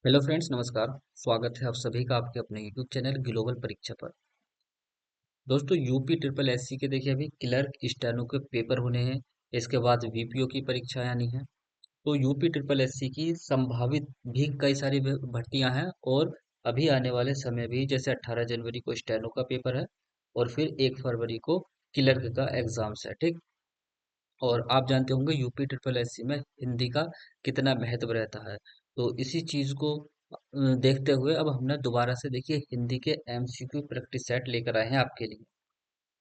Hello friends, नमस्कार। स्वागत है आप सभी का आपके अपने यूट्यूब चैनल ग्लोबल परीक्षा पर। दोस्तों, यूपी ट्रिपल एससी के देखिए अभी क्लर्क स्टेनो के पेपर होने हैं। इसके बाद वीपीओ की परीक्षाएं आनी है। तो यूपी ट्रिपल एससी की संभावित भी कई सारी भर्तियां हैं। और अभी आने वाले समय भी जैसे 18 जनवरी को स्टेनो का पेपर है और फिर 1 फरवरी को क्लर्क का एग्जाम्स है। ठीक। और आप जानते होंगे यूपी ट्रिपल एससी में हिंदी का कितना महत्व रहता है। तो इसी चीज को देखते हुए अब हमने दोबारा से देखिए हिंदी के एमसीक्यू प्रैक्टिस सेट लेकर आए हैं आपके लिए।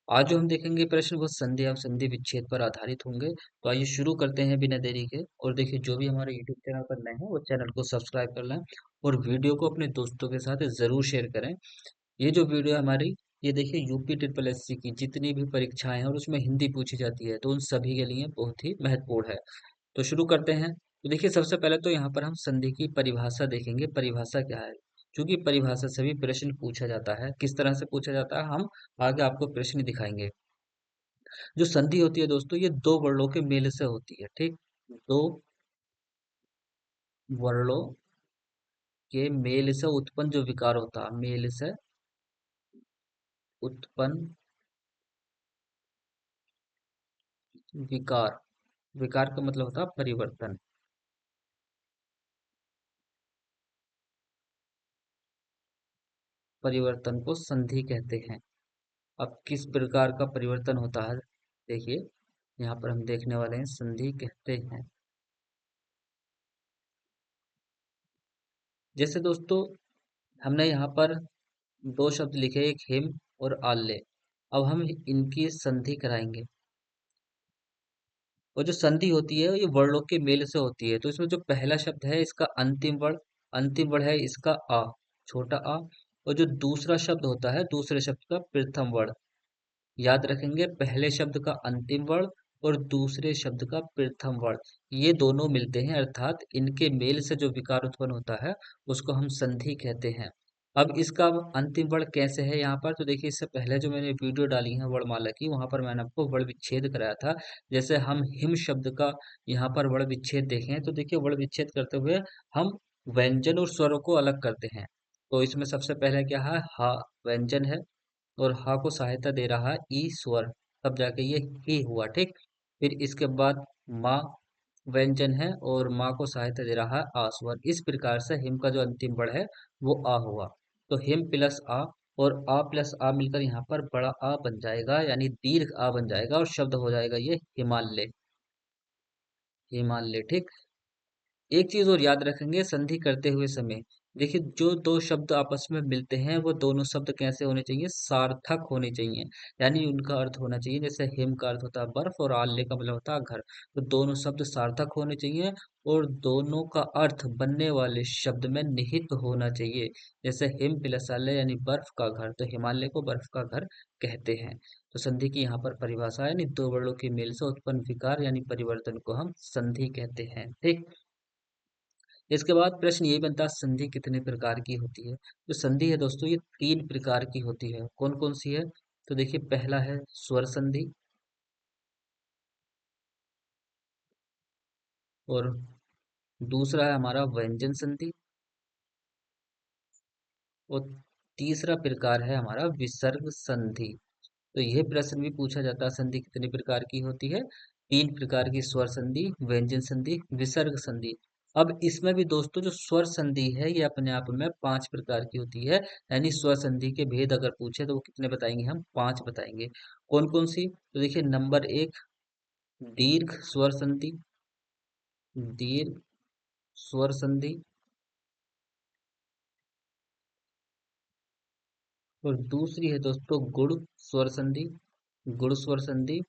आज जो हम देखेंगे प्रश्न वो संधि और संधि विच्छेद पर आधारित होंगे। तो आइए शुरू करते हैं बिना देरी के। और देखिए जो भी हमारे यूट्यूब चैनल पर नए हैं वो चैनल को सब्सक्राइब कर लें और वीडियो को अपने दोस्तों के साथ जरूर शेयर करें। ये जो वीडियो है हमारी, ये देखिए यूपी ट्रिपल एससी की जितनी भी परीक्षाएं हैं और उसमें हिंदी पूछी जाती है तो उन सभी के लिए बहुत ही महत्वपूर्ण है। तो शुरू करते हैं। तो देखिए सबसे पहले तो यहाँ पर हम संधि की परिभाषा देखेंगे। परिभाषा क्या है? क्योंकि परिभाषा से भी प्रश्न पूछा जाता है। किस तरह से पूछा जाता है हम आगे आपको प्रश्न दिखाएंगे। जो संधि होती है दोस्तों, ये दो वर्णों के मेल से होती है। ठीक। दो वर्णों के मेल से उत्पन्न जो विकार होता है, मेल से उत्पन्न विकार। विकार का मतलब होता है परिवर्तन। परिवर्तन को संधि कहते हैं। अब किस प्रकार का परिवर्तन होता है देखिए, यहाँ पर हम देखने वाले हैं संधि कहते हैं। जैसे दोस्तों हमने यहाँ पर दो शब्द लिखे, एक हिम और आल्य। अब हम इनकी संधि कराएंगे। और जो संधि होती है ये वर्णों के मेल से होती है। तो इसमें जो पहला शब्द है इसका अंतिम वर्ण है इसका आ, छोटा आ। और जो दूसरा शब्द होता है दूसरे शब्द का प्रथम वर्ण। याद रखेंगे, पहले शब्द का अंतिम वर्ण और दूसरे शब्द का प्रथम वर्ण, ये दोनों मिलते हैं अर्थात इनके मेल से जो विकार उत्पन्न होता है उसको हम संधि कहते हैं। अब इसका अंतिम वर्ण कैसे है यहाँ पर, तो देखिए इससे पहले जो मैंने वीडियो डाली है वर्णमाला की, वहां पर मैंने आपको वर्ण विच्छेद कराया था। जैसे हम हिम शब्द का यहाँ पर वर्ण विच्छेद देखें तो देखिए वर्ण विच्छेद करते हुए हम व्यंजन और स्वरों को अलग करते हैं। तो इसमें सबसे पहले क्या है, हा व्यंजन है और हा को सहायता दे रहा है ई स्वर, तब जाके ये ही हुआ। ठीक। फिर इसके बाद माँ व्यंजन है और माँ को सहायता दे रहा है आ स्वर। इस प्रकार से हिम का जो अंतिम वर्ण है वो आ हुआ। तो हिम प्लस आ और आ प्लस आ मिलकर यहाँ पर बड़ा आ बन जाएगा, यानी दीर्घ आ बन जाएगा और शब्द हो जाएगा ये हिमालय। हिमालय। ठीक। एक चीज और याद रखेंगे संधि करते हुए समय, देखिए जो दो शब्द आपस में मिलते हैं वो दोनों शब्द कैसे होने चाहिए, सार्थक होने चाहिए। यानी उनका अर्थ होना चाहिए, जैसे हिम का अर्थ होता है बर्फ और आल्य का मतलब होता है घर। तो दोनों शब्द सार्थक होने चाहिए और दोनों का अर्थ बनने वाले शब्द में निहित होना चाहिए। जैसे हिम प्लस आल्य यानी बर्फ का घर, तो हिमालय को बर्फ का घर कहते हैं। तो संधि की यहाँ पर परिभाषा है, यानी दो वर्णों के मेल से उत्पन्न विकार यानी परिवर्तन को हम संधि कहते हैं। ठीक। इसके बाद प्रश्न ये बनता है संधि कितने प्रकार की होती है। जो संधि है दोस्तों ये 3 प्रकार की होती है। कौन कौन सी है, तो देखिए पहला है स्वर संधि और दूसरा है हमारा व्यंजन संधि और तीसरा प्रकार है हमारा विसर्ग संधि। तो यह प्रश्न भी पूछा जाता है संधि कितने प्रकार की होती है। 3 प्रकार की स्वर संधि, व्यंजन संधि, विसर्ग संधि। अब इसमें भी दोस्तों जो स्वर संधि है ये अपने आप में 5 प्रकार की होती है। यानी स्वर संधि के भेद अगर पूछे तो वो कितने बताएंगे, हम 5 बताएंगे। कौन कौन सी, तो देखिए नंबर 1 दीर्घ स्वर संधि। दीर्घ स्वर संधि। और दूसरी है दोस्तों गुण स्वर संधि। गुण स्वर संधि।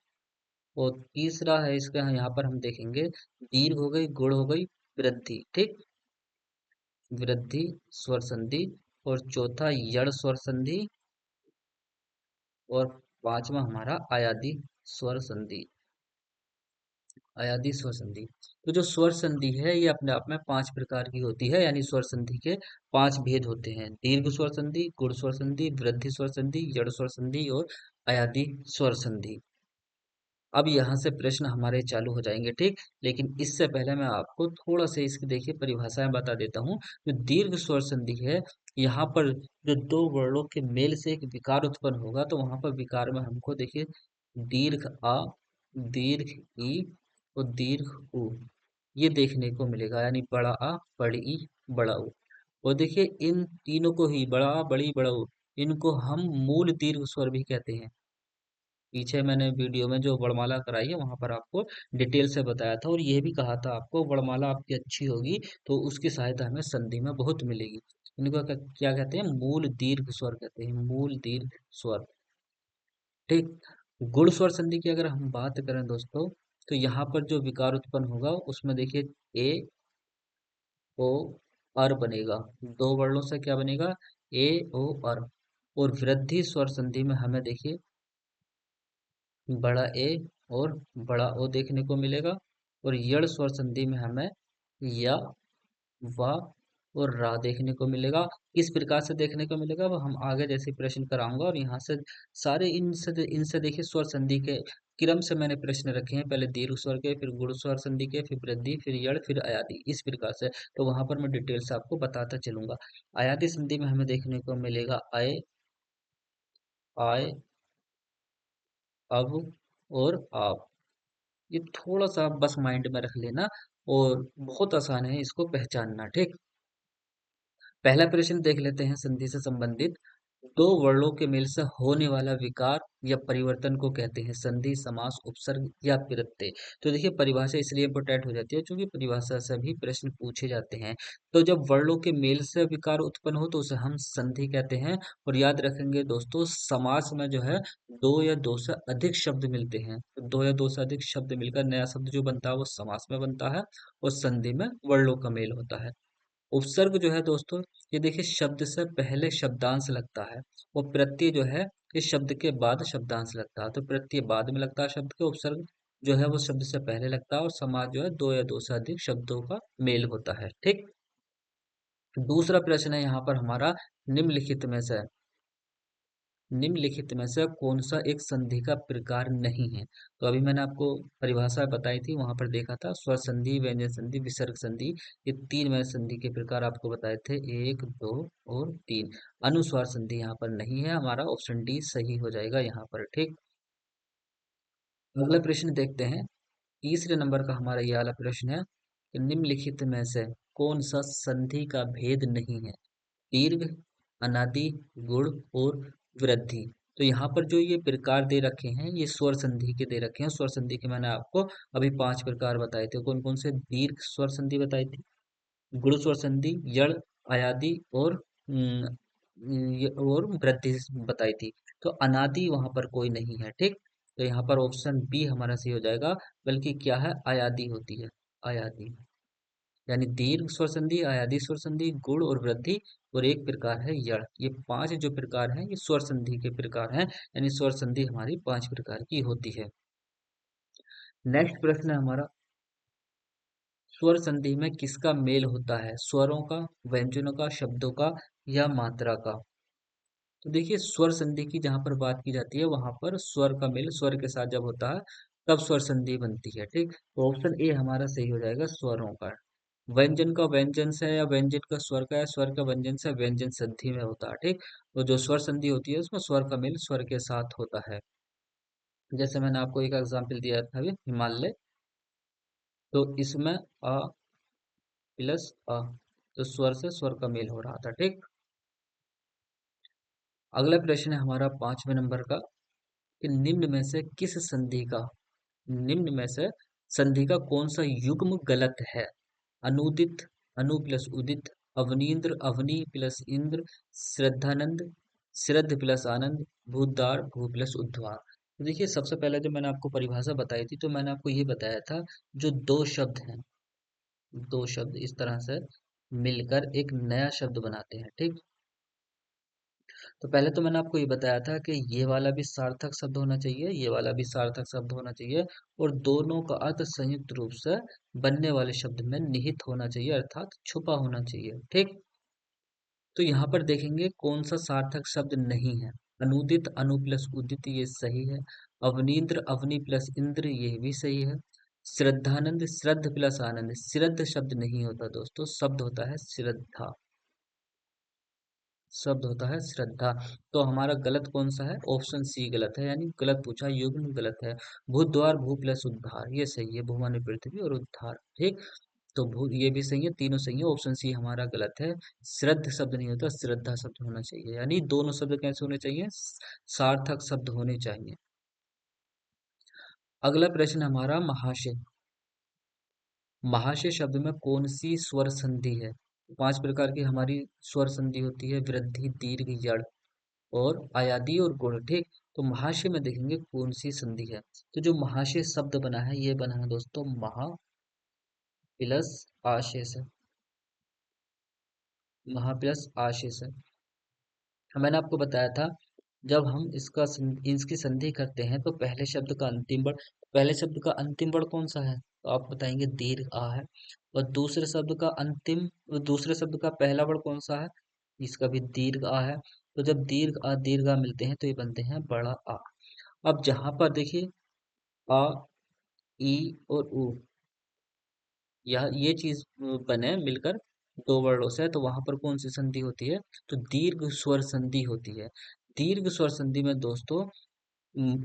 और तीसरा है इसका यहाँ पर हम देखेंगे दीर्घ हो गई, गुण हो गई, वृद्धि। ठीक। वृद्धि स्वर संधि। और चौथा यण स्वर संधि। और पांचवा हमारा अयादी स्वर संधि। अयादी स्वर संधि। तो जो स्वर संधि है ये अपने आप में 5 प्रकार की होती है, यानी स्वर संधि के 5 भेद होते हैं। दीर्घ स्वर संधि, गुण स्वर संधि, वृद्धि स्वर संधि, यण स्वर संधि और अयादी स्वर संधि। अब यहाँ से प्रश्न हमारे चालू हो जाएंगे, ठीक। लेकिन इससे पहले मैं आपको थोड़ा सा इसकी देखिए परिभाषाएं बता देता हूँ। जो दीर्घ स्वर संधि है, यहाँ पर जो दो वर्णों के मेल से एक विकार उत्पन्न होगा, तो वहां पर विकार में हमको देखिए दीर्घ आ, दीर्घ ई और दीर्घ उ ये देखने को मिलेगा, यानी बड़ा आ, बड़ी ई, बड़ा उ। और देखिए इन तीनों को ही, बड़ा आ, बड़ी, बड़ा उ, इनको हम मूल दीर्घ स्वर भी कहते हैं। पीछे मैंने वीडियो में जो वर्णमाला कराई है वहां पर आपको डिटेल से बताया था, और ये भी कहा था आपको वर्णमाला आपकी अच्छी होगी तो उसकी सहायता हमें संधि में बहुत मिलेगी। इनको क्या कहते हैं? मूल दीर्घ स्वर कहते हैं, मूल दीर्घ स्वर, ठीक। गुण स्वर संधि की अगर हम बात करें दोस्तों, तो यहाँ पर जो विकार उत्पन्न होगा उसमें देखिए ए ओ अर बनेगा। दो वर्णों से क्या बनेगा? ए ओ अर। और वृद्धि स्वर संधि में हमें देखिए बड़ा ए और बड़ा ओ देखने को मिलेगा। और यड़ स्वर संधि में हमें या, वा और रा देखने को मिलेगा। किस प्रकार से देखने को मिलेगा वो हम आगे जैसे प्रश्न कराऊंगा। और यहाँ से सारे इनसे देखिए स्वर संधि के क्रम से मैंने प्रश्न रखे हैं, पहले दीर्घ स्वर के, फिर गुण स्वर संधि के, फिर वृद्धि, फिर यड़, फिर अयादि, इस प्रकार से। तो वहां पर मैं डिटेल से आपको बताता चलूंगा। अयादि संधि में हमें देखने को मिलेगा अय, आय, अब और आप। ये थोड़ा सा आप बस माइंड में रख लेना, और बहुत आसान है इसको पहचानना, ठीक। पहला प्रश्न देख लेते हैं संधि से संबंधित। दो वर्णों के मेल से होने वाला विकार या परिवर्तन को कहते हैं संधि, समास, उपसर्ग या प्रत्यय। तो देखिए परिभाषा इसलिए इंपोर्टेंट हो जाती है क्योंकि परिभाषा से भी प्रश्न पूछे जाते हैं। तो जब वर्णों के मेल से विकार उत्पन्न हो तो उसे हम संधि कहते हैं। और याद रखेंगे दोस्तों, समास में जो है दो या दो से अधिक शब्द मिलते हैं, तो दो या दो से अधिक शब्द मिलकर नया शब्द जो बनता है वो समास में बनता है, और संधि में वर्णों का मेल होता है। उपसर्ग जो है दोस्तों, ये देखिए शब्द से पहले शब्दांश लगता है, और प्रत्यय जो है इस शब्द के बाद शब्दांश लगता है। तो प्रत्यय बाद में लगता है शब्द के, उपसर्ग जो है वो शब्द से पहले लगता है, और समास जो है दो या दो से अधिक शब्दों का मेल होता है, ठीक। दूसरा प्रश्न है यहाँ पर हमारा, निम्नलिखित में से निम्नलिखित में से कौन सा एक संधि का प्रकार नहीं है? तो अभी मैंने आपको परिभाषा बताई थी, वहां पर देखा था स्वर संधि, व्यंजन संधि, विसर्ग संधि, ये तीन मैंने संधि के प्रकार आपको बताए थे, एक, दो और तीन। अनुस्वार संधि यहाँ पर नहीं है, हमारा ऑप्शन डी सही हो जाएगा यहाँ पर, ठीक। अगला प्रश्न देखते हैं। तीसरे नंबर का हमारा ये वाला प्रश्न है कि निम्नलिखित में से कौन सा संधि का भेद नहीं है? दीर्घ, अनादि, गुण और वृद्धि। तो यहाँ पर जो ये प्रकार दे रखे हैं ये स्वर संधि के दे रखे हैं। स्वर संधि के मैंने आपको अभी 5 प्रकार बताए थे, कौन कौन से? दीर्घ स्वर संधि बताई थी, गुण स्वर संधि, यड़, अयादि और और वृद्धि बताई थी। तो अनादि वहां पर कोई नहीं है, ठीक। तो यहाँ पर ऑप्शन बी हमारा सही हो जाएगा। बल्कि क्या है? अयादि होती है, अयादि, यानी दीर्घ स्वर संधि, अयादि स्वर संधि, गुण और वृद्धि, और एक प्रकार है यड़। ये पांच जो प्रकार हैं ये स्वर संधि के प्रकार हैं, यानी स्वर संधि हमारी 5 प्रकार की होती है। नेक्स्ट प्रश्न है हमारा, स्वर संधि में किसका मेल होता है? स्वरों का, व्यंजनों का, शब्दों का या मात्रा का? तो देखिए स्वर संधि की जहां पर बात की जाती है वहां पर स्वर का मेल स्वर के साथ जब होता है तब स्वर संधि बनती है, ठीक। तो ऑप्शन ए हमारा सही हो जाएगा, स्वरों का। व्यंजन का व्यंजन से या व्यंजन का स्वर का या स्वर का व्यंजन से व्यंजन संधि में होता है, ठीक। तो जो स्वर संधि होती है उसमें स्वर का मेल स्वर के साथ होता है। जैसे मैंने आपको एक एग्जांपल दिया था अभी, हिमालय, तो इसमें अ प्लस अ, तो स्वर से स्वर का मेल हो रहा था, ठीक। अगला प्रश्न है हमारा 5वें नंबर का, कि निम्न में से संधि का कौन सा युग्म गलत है? अनुदित, अनु प्लस उदित, अवनींद्र, अवनी प्लस इंद्र, श्रद्धानंद, श्रद्ध प्लस आनंद, भूतदार, भू प्लस उद्वार। तो देखिए सबसे पहले जो मैंने आपको परिभाषा बताई थी तो मैंने आपको ये बताया था, जो दो शब्द हैं, दो शब्द इस तरह से मिलकर एक नया शब्द बनाते हैं, ठीक। तो पहले तो मैंने आपको ये बताया था कि ये वाला भी सार्थक शब्द होना चाहिए, ये वाला भी सार्थक शब्द होना चाहिए, और दोनों का अर्थ संयुक्त रूप से बनने वाले शब्द में निहित होना चाहिए, अर्थात छुपा होना चाहिए, ठीक। तो यहाँ पर देखेंगे कौन सा सार्थक शब्द नहीं है। अनुदित, अनु प्लस उदित, ये सही है। अवनींद्र, अवनी प्लस इंद्र, ये भी सही है। श्रद्धानंद, श्रद्ध प्लस आनंद, श्रद्ध शब्द नहीं होता दोस्तों, शब्द होता है श्रद्धा, शब्द होता है श्रद्धा। तो हमारा गलत कौन सा है? ऑप्शन सी गलत है, यानी गलत पूछा, युग्म गलत है। भूद्वार, भू प्लस उद्धार, ये सही है, भू माने पृथ्वी और उद्धार, ठीक। तो भू ये भी सही है, तीनों सही है, ऑप्शन सी हमारा गलत है। श्रद्ध शब्द नहीं होता, श्रद्धा शब्द होना चाहिए, यानी दोनों शब्द कैसे होने चाहिए? सार्थक शब्द होने चाहिए। अगला प्रश्न हमारा महाशय। महाशय शब्द में कौन सी स्वर संधि है? पांच प्रकार की हमारी स्वर संधि होती है, वृद्धि, दीर्घ, यड़ और अयादी और गुण, ठीक। तो महाशय में देखेंगे कौन सी संधि है। तो जो महाशय शब्द बना है, ये बना है दोस्तों महा प्लस आशय से, महा प्लस आशय से। मैंने आपको बताया था, जब हम इसकी संधि करते हैं तो पहले शब्द का अंतिम वर्ण, पहले शब्द का अंतिम वर्ण कौन सा है? तो आप बताएंगे दीर्घ आ है। और दूसरे शब्द का पहला वर्ण कौन सा है? इसका भी दीर्घ आ है। तो जब दीर्घ आ मिलते हैं तो ये बनते हैं बड़ा आ। अब जहां पर देखिए आ, ई और उ, यह ये चीज बने मिलकर दो वर्णों से, तो वहां पर कौन सी संधि होती है? तो दीर्घ स्वर संधि होती है। दीर्घ स्वर संधि में दोस्तों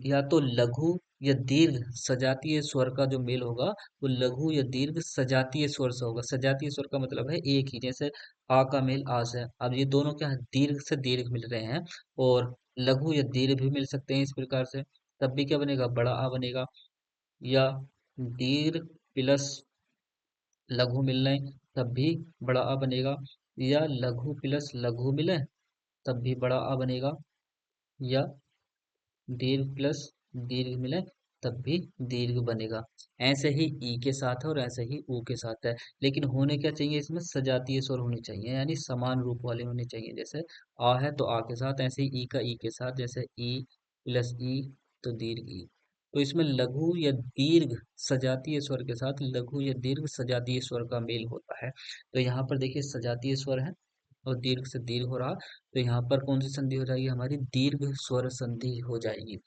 या तो लघु या दीर्घ सजातीय स्वर का जो मेल होगा, वो लघु या दीर्घ सजातीय स्वर से होगा। सजातीय स्वर का मतलब है एक ही, जैसे आ का मेल आ से। अब ये दोनों क्या है? दीर्घ से दीर्घ मिल रहे हैं, और लघु या दीर्घ भी मिल सकते हैं इस प्रकार से। तब भी क्या बनेगा? बड़ा आ बनेगा। या दीर्घ प्लस लघु मिल रहे तब भी बड़ा आ बनेगा। या लघु प्लस लघु मिले तब भी बड़ा आ बनेगा। या दीर्घ प्लस दीर्घ मिले तब भी दीर्घ बनेगा। ऐसे ही ई के साथ है और ऐसे ही ऊ के साथ है। लेकिन होने क्या चाहिए? इसमें सजातीय स्वर होने चाहिए, यानी समान रूप वाले होने चाहिए। जैसे आ है तो आ के साथ, ऐसे ही ई का ई के साथ, जैसे ई प्लस ई तो दीर्घ ई। तो इसमें लघु या दीर्घ सजातीय स्वर के साथ लघु या दीर्घ सजातीय स्वर का मेल होता है। तो यहाँ पर देखिए सजातीय स्वर है और दीर्घ से दीर्घ हो रहा, तो यहाँ पर कौन सी संधि हो जाएगी? हमारी दीर्घ स्वर संधि हो जाएगी।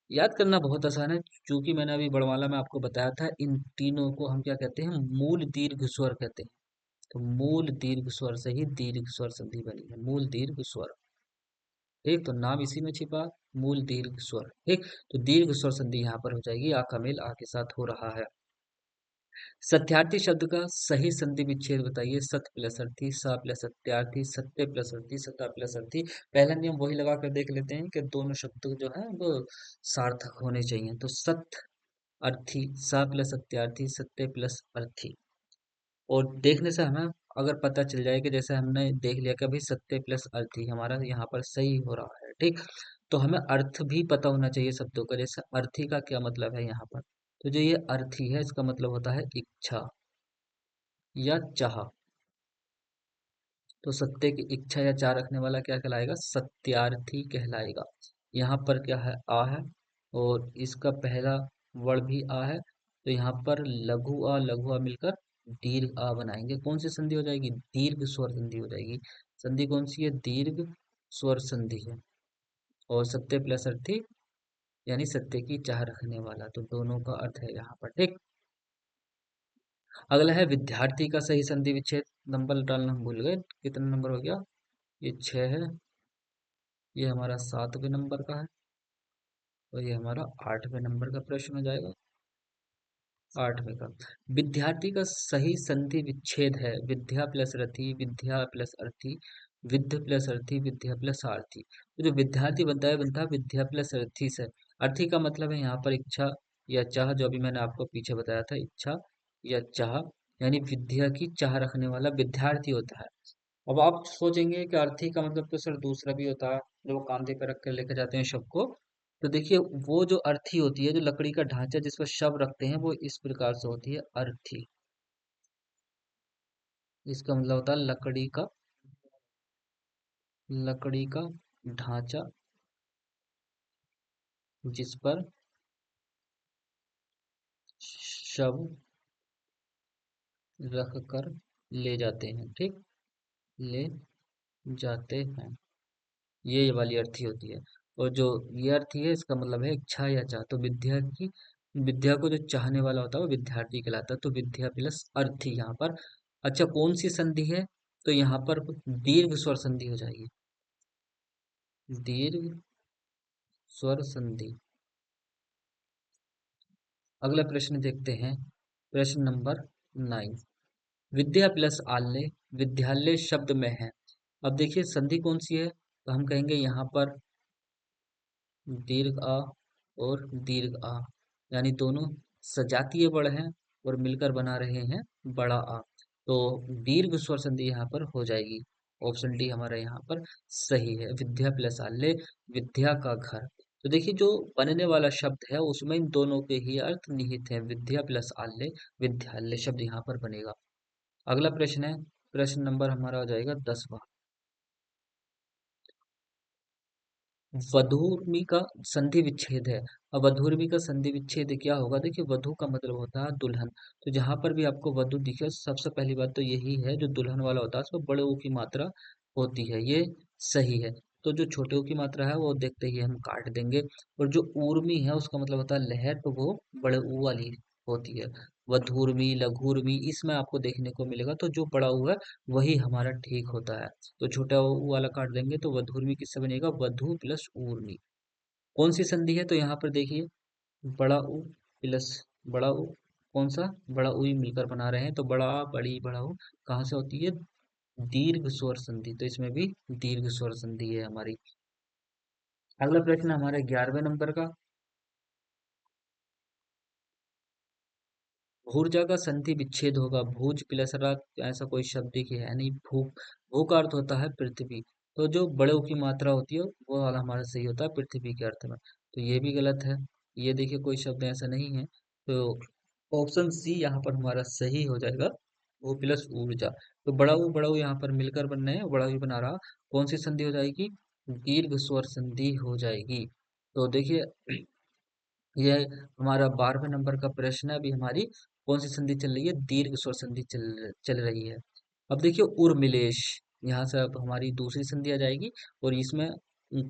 याद करना बहुत आसान है, क्योंकि मैंने अभी बड़वाला में आपको बताया था, इन तीनों को हम क्या कहते हैं? मूल दीर्घ स्वर कहते हैं। तो मूल दीर्घ स्वर से ही दीर्घ स्वर संधि बनी है, मूल दीर्घ स्वर, ठीक। तो नाम इसी में छिपा, मूल दीर्घ स्वर, ठीक। तो दीर्घ स्वर संधि यहाँ पर हो जाएगी, आ का मेल आ के साथ हो रहा है। सत्यार्थी शब्द का सही संधि विच्छेद बताइए। सत प्लस अर्थी, सा प्लस सत्यार्थी, सत्य प्लस अर्थी, सता प्लस अर्थी। पहला नियम वही लगा कर देख लेते हैं कि दोनों शब्द जो है वो सार्थक होने चाहिए। तो सत अर्थी, सा प्लस सत्यार्थी, सत्य प्लस अर्थी। और देखने से हमें अगर पता चल जाए कि जैसे हमने देख लिया कि अभी सत्य प्लस अर्थी हमारा यहाँ पर सही हो रहा है, ठीक। तो हमें अर्थ भी पता होना चाहिए शब्दों का। जैसे अर्थी का क्या मतलब है यहाँ पर? तो जो ये अर्थी है इसका मतलब होता है इच्छा या चाह। तो सत्य की इच्छा या चाह रखने वाला क्या कहलाएगा? सत्यार्थी कहलाएगा। यहाँ पर क्या है? आ है, और इसका पहला वर्ण भी आ है। तो यहाँ पर लघु आ मिलकर दीर्घ आ बनाएंगे। कौन सी संधि हो जाएगी? दीर्घ स्वर संधि हो जाएगी। संधि कौन सी है? दीर्घ स्वर संधि है। और सत्य प्लस अर्थी यानी सत्य की चाह रखने वाला, तो दोनों का अर्थ है यहाँ पर, ठीक। अगला है विद्यार्थी का सही संधि विच्छेद। नंबर डालना हम भूल गए, कितना नंबर हो गया? ये 6 है, ये हमारा 7वें नंबर का है, और ये हमारा 8वें नंबर का प्रश्न हो जाएगा। 8वें का विद्यार्थी का सही संधि विच्छेद है विद्या प्लस रथी, विद्या प्लस अर्थी, विद्य प्लस अर्थी, विद्या प्लस आर्थी। तो जो विद्यार्थी बनता है विद्या प्लस अर्थी से। अर्थी का मतलब है यहाँ पर इच्छा या चाह, जो अभी मैंने आपको पीछे बताया था, इच्छा या चाह, यानी विद्या की चाह रखने वाला विद्यार्थी होता है। अब आप सोचेंगे कि अर्थी का मतलब तो सर दूसरा भी होता है, जो वो कांधे पर रख कर लेकर जाते हैं शव को। तो देखिए वो जो अर्थी होती है, जो लकड़ी का ढांचा जिस पर शव रखते हैं, वो इस प्रकार से होती है अर्थी। इसका मतलब होता है लकड़ी का ढांचा जिस पर शव रख कर ले जाते हैं, ठीक, ले जाते हैं, ये वाली अर्थी होती है। और जो ये अर्थ है इसका मतलब है इच्छा या चाह। तो विद्या की, विद्या को जो चाहने वाला होता है वो विद्यार्थी कहलाता है। तो विद्या प्लस अर्थी यहाँ पर। अच्छा, कौन सी संधि है? तो यहाँ पर दीर्घ स्वर संधि हो जाएगी, दीर्घ स्वर संधि। अगला प्रश्न देखते हैं, प्रश्न नंबर 9। विद्या प्लस आल्य विद्यालय शब्द में है। अब देखिए संधि कौन सी है, तो हम कहेंगे यहाँ पर दीर्घ आ और दीर्घ आ, यानी दोनों सजातीय वर्ण हैं और मिलकर बना रहे हैं बड़ा आ। तो दीर्घ स्वर संधि यहाँ पर हो जाएगी। ऑप्शन डी हमारा यहाँ पर सही है, विद्या प्लस आल्य विद्या का घर। तो देखिए जो बनने वाला शब्द है उसमें इन दोनों के ही अर्थ निहित हैं, विद्या प्लस आल्य विद्यालय शब्द यहाँ पर बनेगा। अगला प्रश्न है, प्रश्न नंबर हमारा हो जाएगा 10वां। वधूर्मी का संधि विच्छेद है। अब वधूर्मी का संधि विच्छेद क्या होगा? देखिए वधु का मतलब होता है दुल्हन। तो जहां पर भी आपको वधु दिखे, सबसे पहली बात तो यही है, जो दुल्हन वाला होता है उसमें बड़े ऊ की मात्रा होती है, ये सही है। तो जो छोटे ऊ की मात्रा है वो देखते ही हम काट देंगे। और जो ऊर्मी है उसका मतलब होता है लहर, तो वो बड़े ऊ वाली होती है। वधूर्मी, लघुर्मी, इसमें आपको देखने को मिलेगा, तो जो बड़ा ऊ है वही हमारा ठीक होता है। तो छोटा ऊ वाला काट देंगे, तो वधूर्मी किससे बनेगा? वधु प्लस ऊर्मी। कौन सी संधि है? तो यहाँ पर देखिए बड़ा ऊ प्लस बड़ा ऊ, कौन सा? बड़ा ऊ ही मिलकर बना रहे हैं, तो बड़ा आ, बड़ी बड़ा ऊ कहाँ से होती है? दीर्घ स्वर संधि। तो इसमें भी दीर्घ स्वर संधि है हमारी। अगला प्रश्न हमारे 11वें नंबर का। भूर्जा का संधि विच्छेद होगा। भूज प्लस रा, ऐसा कोई शब्द की है नहीं। भू, भू का अर्थ होता है पृथ्वी। तो जो बड़े ऊ की मात्रा होती है वो वाला हमारा सही होता है पृथ्वी के अर्थ में। तो ये भी गलत है, ये देखिए कोई शब्द ऐसा नहीं है। तो ऑप्शन सी यहाँ पर हमारा सही हो जाएगा, वो प्लस ऊर्जा। तो बड़ा ऊ यहाँ पर मिलकर बन रहे हैं, बड़ा ऊ बना रहा। कौन सी संधि हो जाएगी? दीर्घ स्वर संधि हो जाएगी। तो देखिए ये हमारा 12वें नंबर का प्रश्न है। अभी हमारी कौन सी संधि चल रही है? दीर्घ स्वर संधि चल रही है। अब देखिए उर्मिलेश, यहाँ से अब हमारी दूसरी संधि आ जाएगी। और इसमें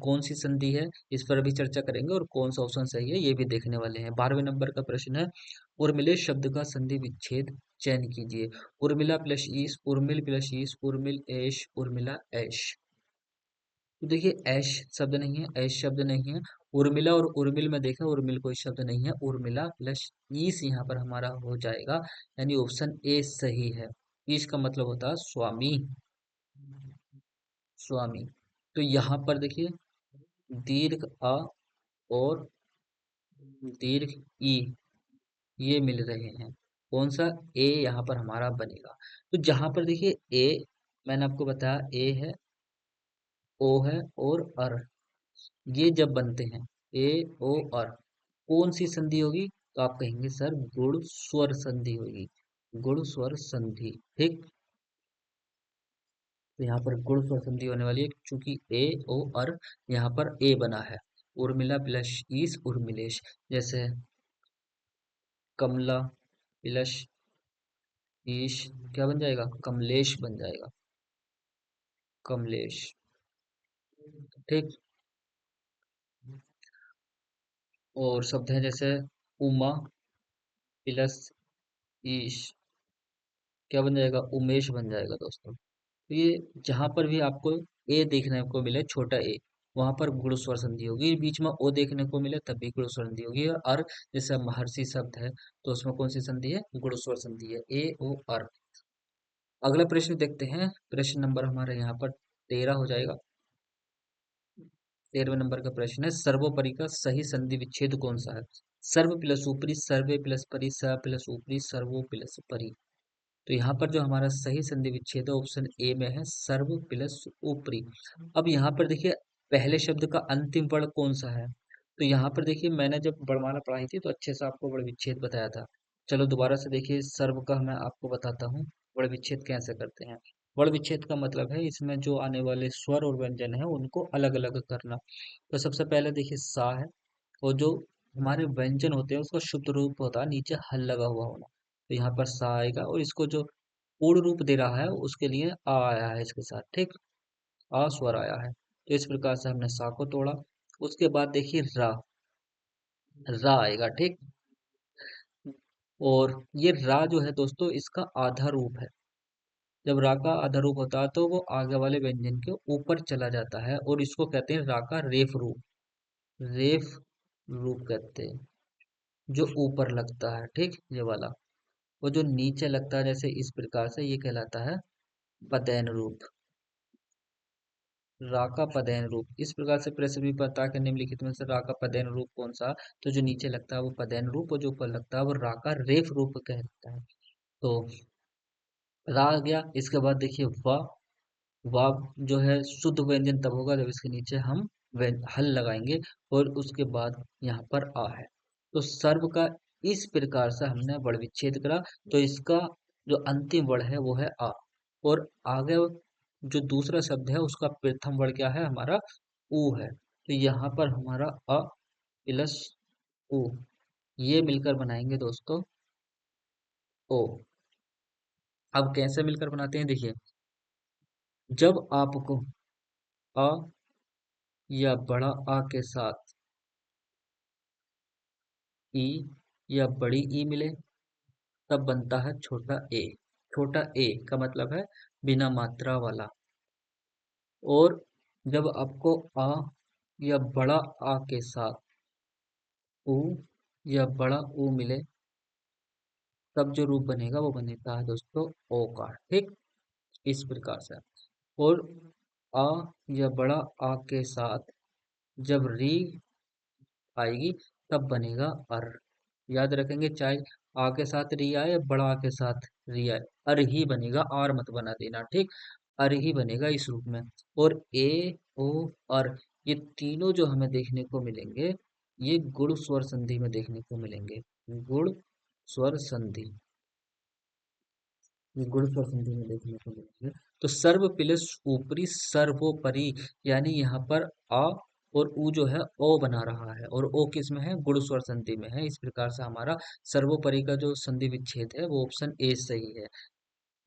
कौन सी संधि है इस पर भी चर्चा करेंगे, और कौन सा ऑप्शन सही है ये भी देखने वाले हैं। 12वें नंबर का प्रश्न है, उर्मिलेश शब्द का संधि विच्छेद चयन कीजिए। उर्मिला प्लस ईश, उर्मिल प्लस ईश, उर्मिल ऐश, उर्मिला ऐश। तो देखिए ऐश शब्द नहीं है, ऐश शब्द नहीं है। उर्मिला और उर्मिल में देखा, उर्मिल कोई शब्द नहीं है। उर्मिला प्लस ईश यहाँ पर हमारा हो जाएगा, यानी ऑप्शन ए सही है। ईश का मतलब होता है स्वामी, स्वामी। तो यहाँ पर देखिए दीर्घ अ और दीर्घ ई ये मिल रहे हैं। कौन सा? ए यहाँ पर हमारा बनेगा। तो जहां पर देखिए ए, मैंने आपको बताया ए है, ओ है और अर, ये जब बनते हैं ए ओ और, कौन सी संधि होगी? तो आप कहेंगे सर गुण स्वर संधि होगी, गुण स्वर संधि। ठीक, तो यहाँ पर गुण स्वर संधि होने वाली है, क्योंकि ए ओ और यहाँ पर ए बना है। उर्मिला प्लस ईश उर्मिलेश। जैसे कमला प्लस ईश क्या बन जाएगा? कमलेश बन जाएगा, कमलेश। ठीक, और शब्द है जैसे उमा प्लस ईश क्या बन जाएगा? उमेश बन जाएगा दोस्तों। तो ये जहां पर भी आपको ए देखने को मिले, छोटा ए, वहां पर गुण स्वर संधि होगी। बीच में ओ देखने को मिले तब भी गुण स्वर संधि होगी। और जैसे महर्षि शब्द है तो उसमें कौन सी संधि है? गुण स्वर संधि है, ए ओ अर। अगला प्रश्न देखते हैं, प्रश्न नंबर हमारा यहाँ पर 13 हो जाएगा। 13वें नंबर का प्रश्न है, सर्वोपरि का सही संधि विच्छेद कौन सा है? सर्व प्लस ऊपरी, सर्वे प्लस परि, स प्लस ऊपरी, सर्वो प्लस परि। तो यहाँ पर जो हमारा सही संधि विच्छेद है ऑप्शन ए में है, सर्व प्लस ऊपरी। अब यहाँ पर देखिए पहले शब्द का अंतिम वर्ण कौन सा है? तो यहाँ पर देखिए मैंने जब वर्णमाला पढ़ाई थी तो अच्छे से आपको वर्ण विच्छेद बताया था। चलो दोबारा से देखिए, सर्व का मैं आपको बताता हूँ वर्ण विच्छेद कैसे करते हैं। वर्ण विच्छेद का मतलब है इसमें जो आने वाले स्वर और व्यंजन है उनको अलग अलग करना। तो सबसे पहले देखिए सा है, और जो हमारे व्यंजन होते हैं उसका शुद्ध रूप होता है नीचे हल लगा हुआ होना। तो यहाँ पर सा आएगा, और इसको जो पूर्ण रूप दे रहा है उसके लिए आ आया है इसके साथ। ठीक, आ स्वर आया है। तो इस प्रकार से हमने सा को तोड़ा। उसके बाद देखिए रा, रा आएगा, ठीक। और ये रा जो है दोस्तों, इसका आधा रूप है। जब रा का आधा रूप होता है तो वो आगे वाले व्यंजन के ऊपर चला जाता है, और इसको कहते हैं रा का रेफ रूप। रेफ रूप कहते हैं, जो ऊपर लगता है, ठीक, ये वाला। वो जो नीचे लगता है जैसे इस प्रकार से, ये कहलाता है पदैन रूप। रा का पदैन रूप इस प्रकार से प्रश्न भी पता है कि निम्नलिखित में से रा का पदैन रूप कौन सा। तो जो नीचे लगता है वो पदैन रूप, और जो ऊपर लगता है वो रा का रेफ रूप कहलाता है। तो रा आ गया। इसके बाद देखिए वा। वा जो है शुद्ध व्यंजन तब होगा जब इसके नीचे हम हल लगाएंगे, और उसके बाद यहाँ पर आ है। तो सर्व का इस प्रकार से हमने वर्ण विच्छेद करा। तो इसका जो अंतिम वर्ण है वो है आ। और आगे जो दूसरा शब्द है उसका प्रथम वर्ण क्या है हमारा, ऊ है। तो यहाँ पर हमारा अ प्लस ऊ, ये मिलकर बनाएंगे दोस्तों ओ। अब कैसे मिलकर बनाते हैं देखिए, जब आपको अ या बड़ा आ के साथ ई या बड़ी ई मिले, तब बनता है छोटा ए। छोटा ए का मतलब है बिना मात्रा वाला। और जब आपको आ या बड़ा आ के साथ ऊ या बड़ा ऊ मिले, तब जो रूप बनेगा वो बनेगा है दोस्तों ओ का, ठीक, इस प्रकार से। और आ या बड़ा आ के साथ जब री आएगी, तब बनेगा अर। याद रखेंगे, चाहे आ के साथ री आए या बड़ा आ के साथ री आए, अर ही बनेगा, आर मत बना देना, ठीक। अर ही बनेगा इस रूप में। और ए ओ अर, ये तीनों जो हमें देखने को मिलेंगे, ये गुण स्वर संधि में देखने को मिलेंगे। गुण स्वर संधि, ये गुण स्वर संधि में देखने को मिलेंगे। तो सर्व प्लस ऊपरी सर्वोपरि, यानी यहाँ पर आ और ऊ जो है ओ बना रहा है, और ओ किस में है, गुण स्वर संधि में है। इस प्रकार से हमारा सर्वोपरि का जो संधि विच्छेद है वो ऑप्शन ए सही है।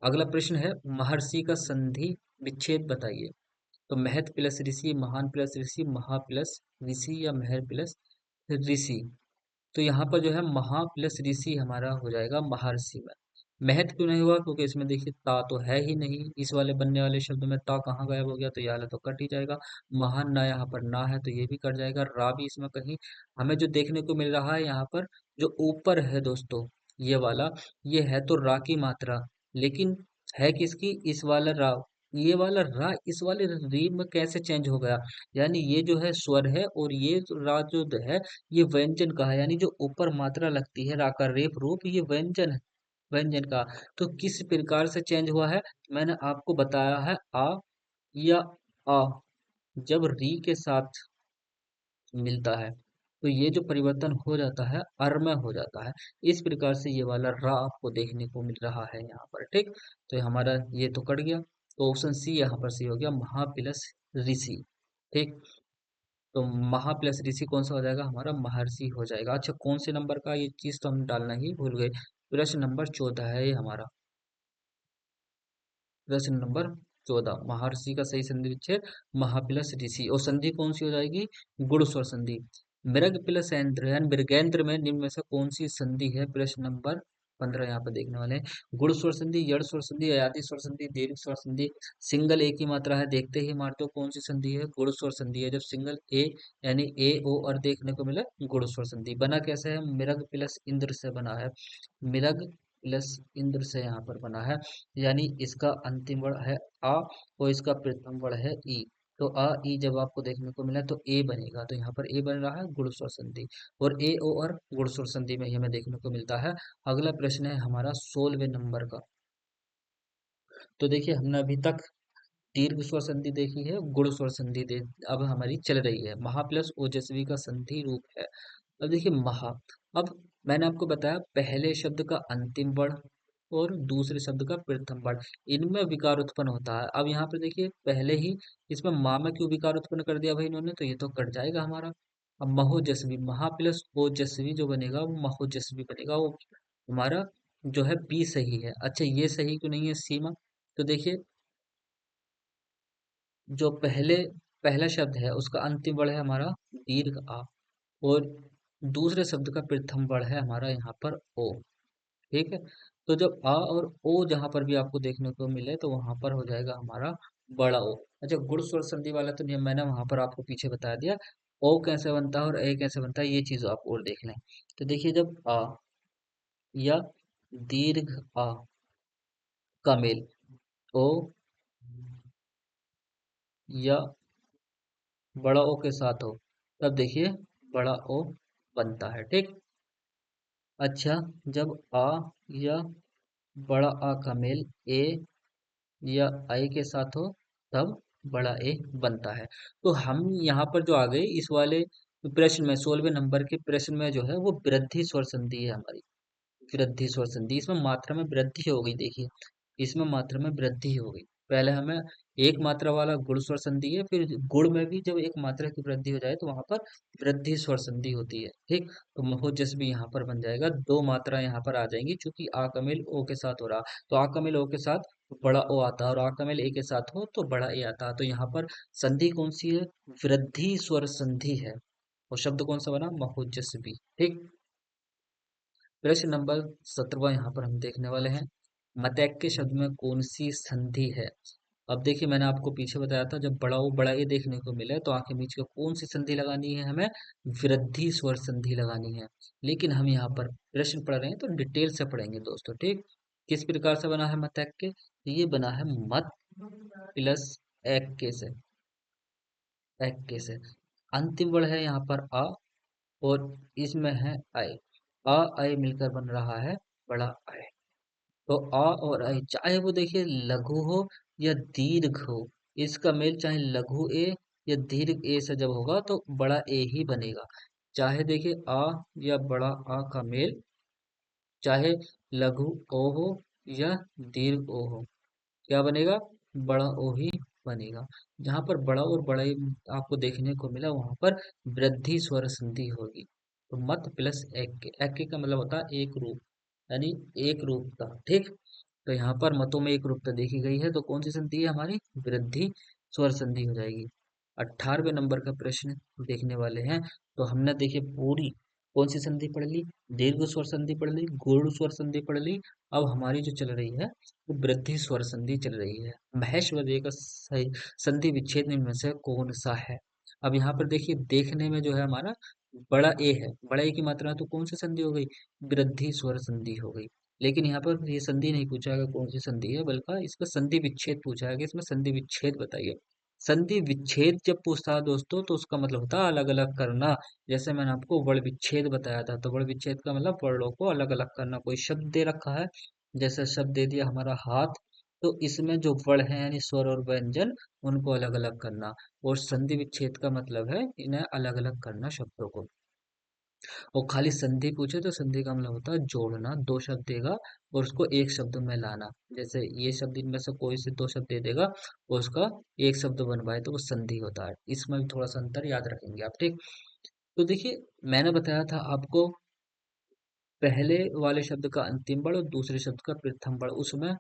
अगला प्रश्न है, महर्षि का संधि विच्छेद बताइए। तो महत प्लस ऋषि, महान प्लस ऋषि, महा प्लस ऋषि, या महर प्लस ऋषि। तो यहाँ पर जो है महा प्लस ऋषि हमारा हो जाएगा महर्षि में। महत क्यों नहीं हुआ, क्योंकि इसमें देखिए ता तो है ही नहीं, इस वाले बनने वाले शब्द में ता कहाँ गायब हो गया, तो यह वाला तो कट ही जाएगा। महान ना, यहाँ पर ना है तो ये भी कट जाएगा। रा भी इसमें कहीं हमें जो देखने को मिल रहा है यहाँ पर, जो ऊपर है दोस्तों ये वाला, ये है तो रा की मात्रा, लेकिन है किसकी, इस वाला रा। ये वाला रा इस वाले री में कैसे चेंज हो गया, यानी ये जो है स्वर है, और ये जो रा जो है ये व्यंजन का है, यानी जो ऊपर मात्रा लगती है रा का रेफ रूप, ये व्यंजन है, व्यंजन का। तो किस प्रकार से चेंज हुआ है, मैंने आपको बताया है आ या आ जब री के साथ मिलता है, तो ये जो परिवर्तन हो जाता है अर में हो जाता है। इस प्रकार से ये वाला रा आपको देखने को मिल रहा है यहाँ पर, ठीक। तो हमारा ये तो कट गया। तो ऑप्शन सी यहाँ पर सी हो गया, महा प्लस ऋषि, ठीक। तो महा प्लस ऋषि कौन सा हो जाएगा हमारा, महर्षि हो जाएगा। अच्छा, कौन से नंबर का, ये चीज तो हम डालना ही भूल गए। प्रश्न नंबर 14 है ये हमारा। प्रश्न नंबर 14, महर्षि का सही संधि विच्छेद महा प्लस ऋषि, और संधि कौन सी हो जाएगी, गुण स्वर संधि। मृग प्लस ऐन्द्र यानी मृगेंद्र में निम्न में से कौन सी संधि है, प्रश्न नंबर 15 यहाँ पे देखने वाले हैं। गुण स्वर संधि, यड़ स्वर संधि, अयादि स्वर संधि, दीर्घ स्वर संधि। सिंगल ए की मात्रा है, देखते ही मारते हो कौन सी संधि है, गुण स्वर संधि है। जब सिंगल ए यानी ए ओ और देखने को मिले, गुण स्वर संधि। बना कैसे है, मृग प्लस इंद्र से बना है, मृग प्लस इंद्र से यहाँ पर बना है। यानी इसका अंतिम वर्ण है आ, और इसका प्रथम वर्ण है ई। तो आ ई जब आपको देखने को मिला तो ए बनेगा, तो यहाँ पर ए बन रहा है गुण स्वर संधि, और ए ओ और गुण स्वर संधि में ही हमें देखने को मिलता है। अगला प्रश्न है हमारा 16वें नंबर का। तो देखिए हमने अभी तक दीर्घ स्वर संधि देखी है, गुण स्वर संधि अब हमारी चल रही है। महा प्लस ओजस्वी का संधि रूप है। अब देखिए महा, अब मैंने आपको बताया पहले शब्द का अंतिम वर्ण और दूसरे शब्द का प्रथम वर्ण, इनमें विकार उत्पन्न होता है। अब यहाँ पर देखिए पहले ही इसमें माँ में क्यों विकार उत्पन्न कर दिया भाई इन्होंने, तो ये तो कट जाएगा हमारा। अब महोजस्वी, महा प्लस ओजस्वी जो बनेगा वो महोजस्वी बनेगा, वो हमारा जो है बी सही है। अच्छा, ये सही क्यों नहीं है सीमा, तो देखिए जो पहले पहला शब्द है उसका अंतिम वर्ण है हमारा दीर्घ आ, और दूसरे शब्द का प्रथम वर्ण है हमारा यहाँ पर ओ। ठीक है, तो जब आ और ओ जहां पर भी आपको देखने को मिले तो वहां पर हो जाएगा हमारा बड़ा ओ। अच्छा, गुण स्वर संधि वाला तो नियम मैंने वहां पर आपको पीछे बता दिया। ओ कैसे बनता है और ए कैसे बनता है ये चीज आप और देख लें। तो देखिए, जब आ या दीर्घ आ का मेल ओ या बड़ा ओ के साथ हो, तब देखिए बड़ा ओ बनता है। ठीक। अच्छा, जब आ या बड़ा आ का मेल ए या आई के साथ हो, तब बड़ा ए बनता है। तो हम यहाँ पर जो आ गए इस वाले प्रश्न में, 16वें नंबर के प्रश्न में जो है वो वृद्धि स्वर संधि है हमारी। वृद्धि स्वर संधि, इसमें मात्रा में वृद्धि हो गई। देखिए, इसमें मात्रा में वृद्धि हो गई। पहले हमें एक मात्रा वाला गुण स्वर संधि है, फिर गुण में भी जब एक मात्रा की वृद्धि हो जाए तो वहां पर वृद्धि स्वर संधि होती है। ठीक। तो महोजस भी यहाँ पर बन जाएगा, दो मात्रा यहाँ पर आ जाएंगी क्योंकि आ का मेल ओ के साथ हो रहा। तो आ का मेल ओ के साथ बड़ा ओ आता है और आ का मेल ए के साथ हो तो बड़ा ए आता है। तो यहाँ पर संधि कौन सी है? वृद्धि स्वर संधि है। और शब्द कौन सा बना? महोजस्वी। ठीक। प्रश्न नंबर 17वां यहाँ पर हम देखने वाले हैं, मतैक्य शब्द में कौन सी संधि है? अब देखिए, मैंने आपको पीछे बताया था जब बड़ा ओ बड़ा ए देखने को मिले तो आंखें बीच के कौन सी संधि लगानी है? हमें वृद्धि स्वर संधि लगानी है। लेकिन हम यहाँ पर प्रश्न पढ़ रहे हैं तो डिटेल से पढ़ेंगे दोस्तों। ठीक। किस प्रकार से बना है मतैक्य? तो ये बना है मत प्लस एक्के से। एक्के से अंतिम वर्ण है यहाँ पर आ, और इसमें है आय। आ आय मिलकर बन रहा है बड़ा आय। तो आ और आय, चाहे वो देखिए लघु हो या दीर्घ हो, इसका मेल चाहे लघु ए या दीर्घ ए से जब होगा तो बड़ा ए ही बनेगा। चाहे देखिए आ या बड़ा आ का मेल चाहे लघु ओ हो या दीर्घ ओ हो, क्या बनेगा? बड़ा ओ ही बनेगा। जहां पर बड़ा और बड़ा ई आपको देखने को मिला वहां पर वृद्धि स्वर संधि होगी। तो मत प्लस एक के का मतलब होता है एक रूप, यानी एक रूपता। ठीक। तो यहाँ पर मतों में एक रूपता देखी गई है, तो कौन सी संधि है हमारी? वृद्धि स्वर संधि हो जाएगी। 18वें नंबर का प्रश्न देखने वाले हैं। तो हमने देखिए पूरी कौन सी संधि पढ़ ली? दीर्घ स्वर संधि पढ़ ली, गूढ़ स्वर संधि पढ़ ली। अब हमारी जो चल रही है वो वृद्धि स्वर संधि चल रही है। महेश्वरी का सही संधि विच्छेद इनमें से कौन सा है? अब यहाँ पर देखिए, देखने में जो है हमारा बड़ा ए है, बड़ा ए की मात्रा तो कौन सी संधि हो गई? वृद्धि स्वर संधि हो गई। लेकिन यहाँ पर ये संधि नहीं पूछा है कौन सी संधि है, बल्कि इसका संधि विच्छेद पूछा है कि इसमें संधि विच्छेद बताइए। संधि विच्छेद जब पूछता है दोस्तों तो उसका मतलब होता है अलग अलग करना। जैसे मैंने आपको वर्ण विच्छेद बताया था, तो वर्ण विच्छेद का मतलब वर्णों को अलग अलग करना। कोई शब्द दे रखा है, जैसे शब्द दे दिया हमारा हाथ, तो इसमें जो वर्ण है यानी स्वर और व्यंजन, उनको अलग अलग करना। और संधि विच्छेद का मतलब है इन्हें अलग अलग करना शब्दों को। और खाली संधि पूछे तो संधि का मतलब होता है जोड़ना, दो शब्द देगा और उसको एक शब्द में लाना। जैसे ये शब्द इनमें से कोई से दो शब्द दे देगा और उसका एक शब्द बनवाए तो वो संधि होता है। इसमें भी थोड़ा सा अंतर याद रखेंगे आप। ठीक। तो देखिए, मैंने बताया था आपको पहले वाले शब्द का अंतिम वर्ण और दूसरे शब्द का प्रथम वर्ण, उसमें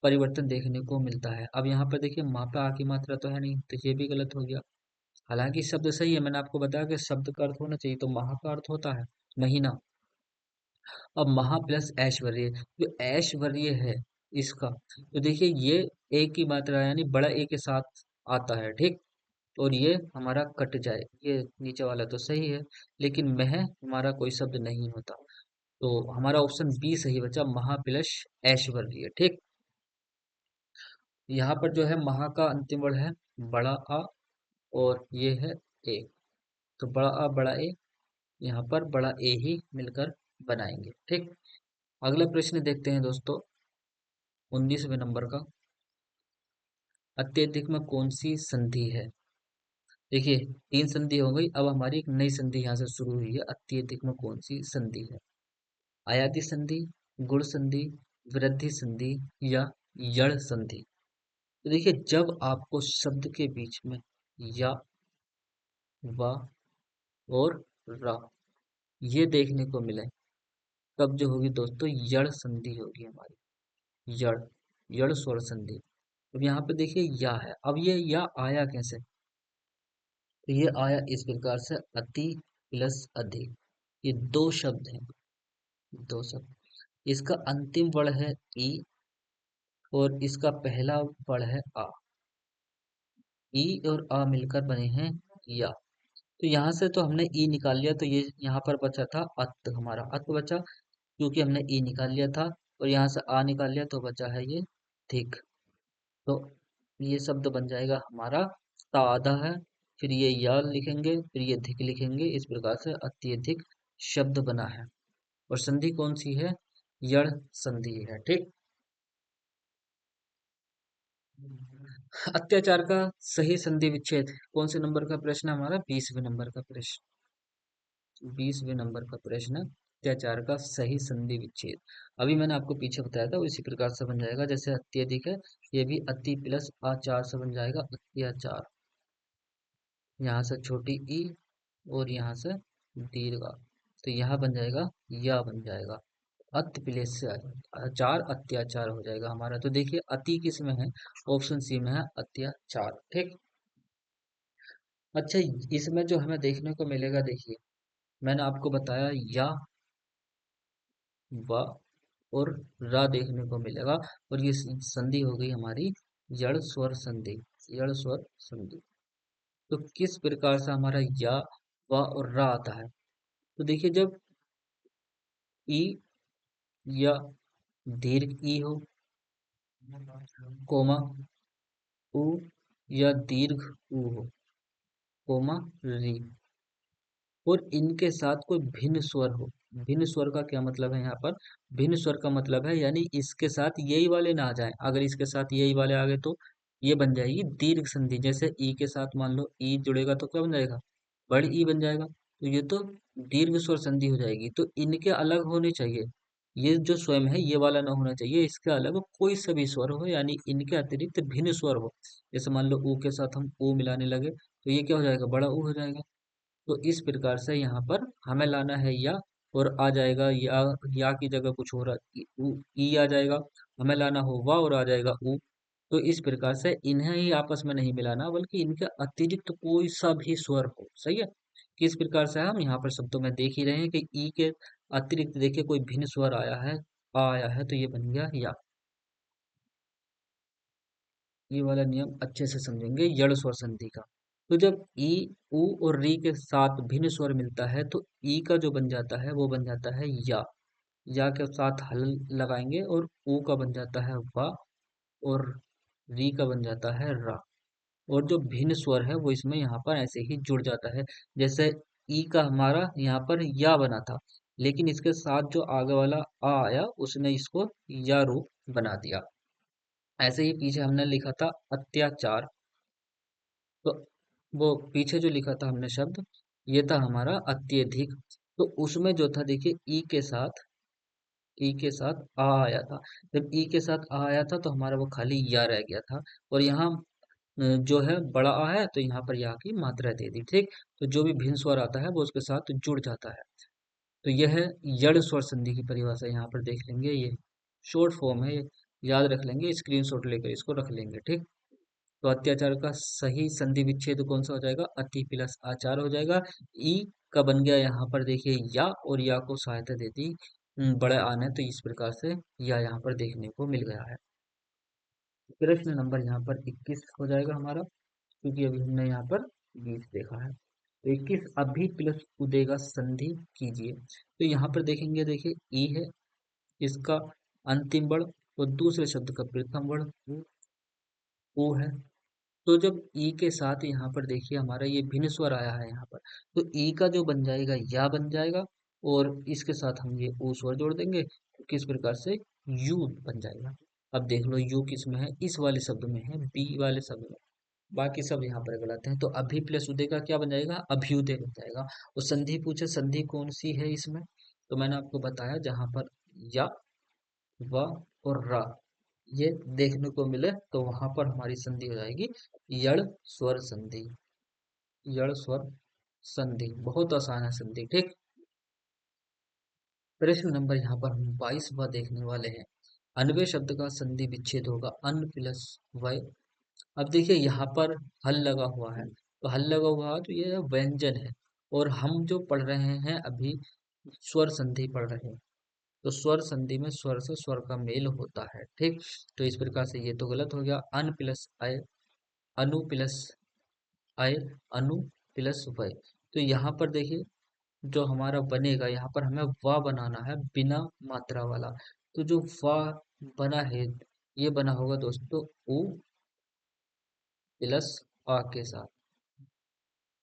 परिवर्तन देखने को मिलता है। अब यहाँ पर देखिए माँ पे आ की मात्रा तो है नहीं, तो ये भी गलत हो गया। हालांकि शब्द सही है, मैंने आपको बताया कि शब्द का अर्थ होना चाहिए, तो महा का अर्थ होता है महीना। अब महा प्लस ऐश्वर्य, जो ऐश्वर्य है इसका, तो देखिए ये ए की मात्रा यानी बड़ा ए के साथ आता है। ठीक। और ये हमारा कट जाए, ये नीचे वाला तो सही है, लेकिन मह हमारा कोई शब्द नहीं होता। तो हमारा ऑप्शन बी सही बचा, महा प्लस ऐश्वर्य। ठीक। यहाँ पर जो है महा का अंतिम वर्ण है बड़ा आ, और ये है ए। तो बड़ा आ बड़ा ए, यहाँ पर बड़ा ए ही मिलकर बनाएंगे। ठीक। अगला प्रश्न देखते हैं दोस्तों, 19वें नंबर का, अत्यधिक में कौन सी संधि है? देखिए, तीन संधि हो गई, अब हमारी एक नई संधि यहाँ से शुरू हुई है। अत्यधिक में कौन सी संधि है? आयाति संधि, गुण संधि, वृद्धि संधि या यड़ संधि? तो देखिए, जब आपको शब्द के बीच में या, व और रा ये देखने को मिले, तब जो होगी दोस्तों यड़ संधि होगी हमारी। यड़, यड़ स्वर संधि। अब यहाँ पे देखिए या है, अब ये या आया कैसे? तो ये आया इस प्रकार से अति प्लस अधिक। ये दो शब्द हैं, दो शब्द। इसका अंतिम वर्ण है ई और इसका पहला वर्ण है आ। ई और आ मिलकर बने हैं या। तो यहाँ से तो हमने ई निकाल लिया, तो ये यहाँ पर बचा था अत, हमारा अत बचा क्योंकि हमने ई निकाल लिया था। और यहाँ से आ निकाल लिया तो बचा है ये धिक। तो ये शब्द बन जाएगा हमारा तादा है, फिर ये या लिखेंगे, फिर ये धिक लिखेंगे। इस प्रकार से अत्यधिक शब्द बना है। और संधि कौन सी है? यण संधि है। ठीक। अत्याचार का सही संधि विच्छेद कौन से नंबर का प्रश्न है हमारा? 20वें नंबर का प्रश्न। 20वें नंबर का प्रश्न, अत्याचार का सही संधि विच्छेद। अभी मैंने आपको पीछे बताया था उसी प्रकार से बन जाएगा। जैसे अत्यधिक है, ये भी अति प्लस आचार से बन जाएगा अत्याचार। यहाँ से छोटी ई और यहाँ से दीर्घ आ। तो यहाँ बन जाएगा या बन जाएगा। अत प्लस से आचार अत्याचार हो जाएगा हमारा। तो देखिए अति किस में है? ऑप्शन सी में है अत्याचार। ठीक। अच्छा, इसमें जो हमें देखने को मिलेगा, देखिए मैंने आपको बताया या, व और रा देखने को मिलेगा। और ये संधि हो गई हमारी जड़ स्वर संधि। जड़ स्वर संधि। तो किस प्रकार से हमारा या, व और रा आता है? तो देखिए जब ई या दीर्घ ई हो, कोमा उ या दीर्घ उ हो, कोमा री, और इनके साथ कोई भिन्न स्वर हो। भिन्न स्वर का क्या मतलब है यहाँ पर? भिन्न स्वर का मतलब है यानी इसके साथ यही वाले ना आ जाए। अगर इसके साथ यही वाले आ गए तो ये बन जाएगी दीर्घ संधि। जैसे ई के साथ मान लो ई जुड़ेगा तो क्या बन जाएगा? बड़ ई बन जाएगा। तो ये तो दीर्घ स्वर संधि हो जाएगी। तो इनके अलग होने चाहिए। ये जो स्वयं है ये वाला ना होना चाहिए, इसके अलग कोई सा भी स्वर हो, यानी इनके अतिरिक्त भिन्न स्वर हो। जैसे मान लो ऊ के साथ हम ऊ मिलाने लगे तो ये क्या हो जाएगा? बड़ा ऊ हो जाएगा। तो इस प्रकार से यहाँ पर हमें लाना है या, और आ जाएगा या की जगह कुछ हो रहा ई आ जाएगा। हमें लाना हो वा और आ जाएगा ऊ। तो इस प्रकार से इन्हें ही आपस में नहीं मिलाना, बल्कि इनके अतिरिक्त कोई सा भी स्वर हो। सही है। किस प्रकार से हम यहाँ पर शब्दों में देख ही रहे हैं कि ई के अतिरिक्त देखिए कोई भिन्न स्वर आया है, आ आया है, तो ये बन गया या। ये वाला नियम अच्छे से समझेंगे जड़ स्वर संधि का। तो जब ई, उ और री के साथ भिन्न स्वर मिलता है तो ई का जो बन जाता है वो बन जाता है या। या के साथ हल लगाएंगे और ऊ का बन जाता है वा, और री का बन जाता है रा। और जो भिन्न स्वर है वो इसमें यहाँ पर ऐसे ही जुड़ जाता है। जैसे ई का हमारा यहाँ पर या बना था, लेकिन इसके साथ जो आगे वाला आ आया उसने इसको या रूप बना दिया। ऐसे ही पीछे हमने लिखा था अत्याचार, तो वो पीछे जो लिखा था हमने शब्द, ये था हमारा अत्यधिक। तो उसमें जो था देखिए ई के साथ आ आया था। जब ई के साथ आ आया था तो हमारा वो खाली या रह गया था। और यहाँ जो है बड़ा आ है तो यहाँ पर या की मात्रा दे दी। ठीक। तो जो भी भिन्न स्वर आता है वो उसके साथ जुड़ जाता है। तो यह है यड़ स्वर संधि की परिभाषा। यहाँ पर देख लेंगे, ये शॉर्ट फॉर्म है, ये याद रख लेंगे, स्क्रीनशॉट लेकर इसको रख लेंगे। ठीक। तो अत्याचार का सही संधि विच्छेद कौन सा हो जाएगा? अति प्लस आचार हो जाएगा। ई का बन गया यहाँ पर देखिए या, और या को सहायता देती बड़े आने, तो इस प्रकार से या यहाँ पर देखने को मिल गया है। प्रश्न नंबर यहाँ पर 21 हो जाएगा हमारा, क्योंकि अभी हमने यहाँ पर 20 देखा है। तो 21 अभी प्लस उदेगा संधि कीजिए। तो यहाँ पर देखेंगे, देखिए ई है, इसका अंतिम वर्ण और दूसरे शब्द का प्रथम वर्ण ऊ है। तो जब ई के साथ यहाँ पर देखिए हमारा ये भिन्न स्वर आया है यहाँ पर, तो ई का जो बन जाएगा या बन जाएगा, और इसके साथ हम ये ऊ स्वर जोड़ देंगे तो किस प्रकार से यू बन जाएगा। अब देख लो यू किस में है? इस वाले शब्द में है, बी वाले शब्द में। बाकी सब यहाँ पर गलत है। तो अभी प्लस उदय का क्या बन जाएगा? अभ्युदय बन जाएगा। और संधि पूछे, संधि कौन सी है इसमें? तो मैंने आपको बताया जहां पर या, व और रा ये देखने को मिले तो वहां पर हमारी संधि हो जाएगी यड़ स्वर संधि। यड़ स्वर संधि बहुत आसान है संधि। ठीक। प्रश्न नंबर यहाँ पर हम 22वां देखने वाले हैं। अन्वय शब्द का संधि विच्छेद होगा अन प्लस वय। अब देखिए यहाँ पर हल लगा हुआ है, तो हल लगा हुआ है तो ये व्यंजन है। और हम जो पढ़ रहे हैं अभी स्वर संधि पढ़ रहे हैं। तो स्वर संधि में स्वर से स्वर का मेल होता है, ठीक। तो इस प्रकार से ये तो गलत हो गया। अन प्लस अय, अनु प्लस अय, अनु प्लस वय। तो यहाँ पर देखिए जो हमारा बनेगा, यहाँ पर हमें वा बनाना है बिना मात्रा वाला। तो जो वा बना है ये बना होगा दोस्तों उ प्लस आ के साथ।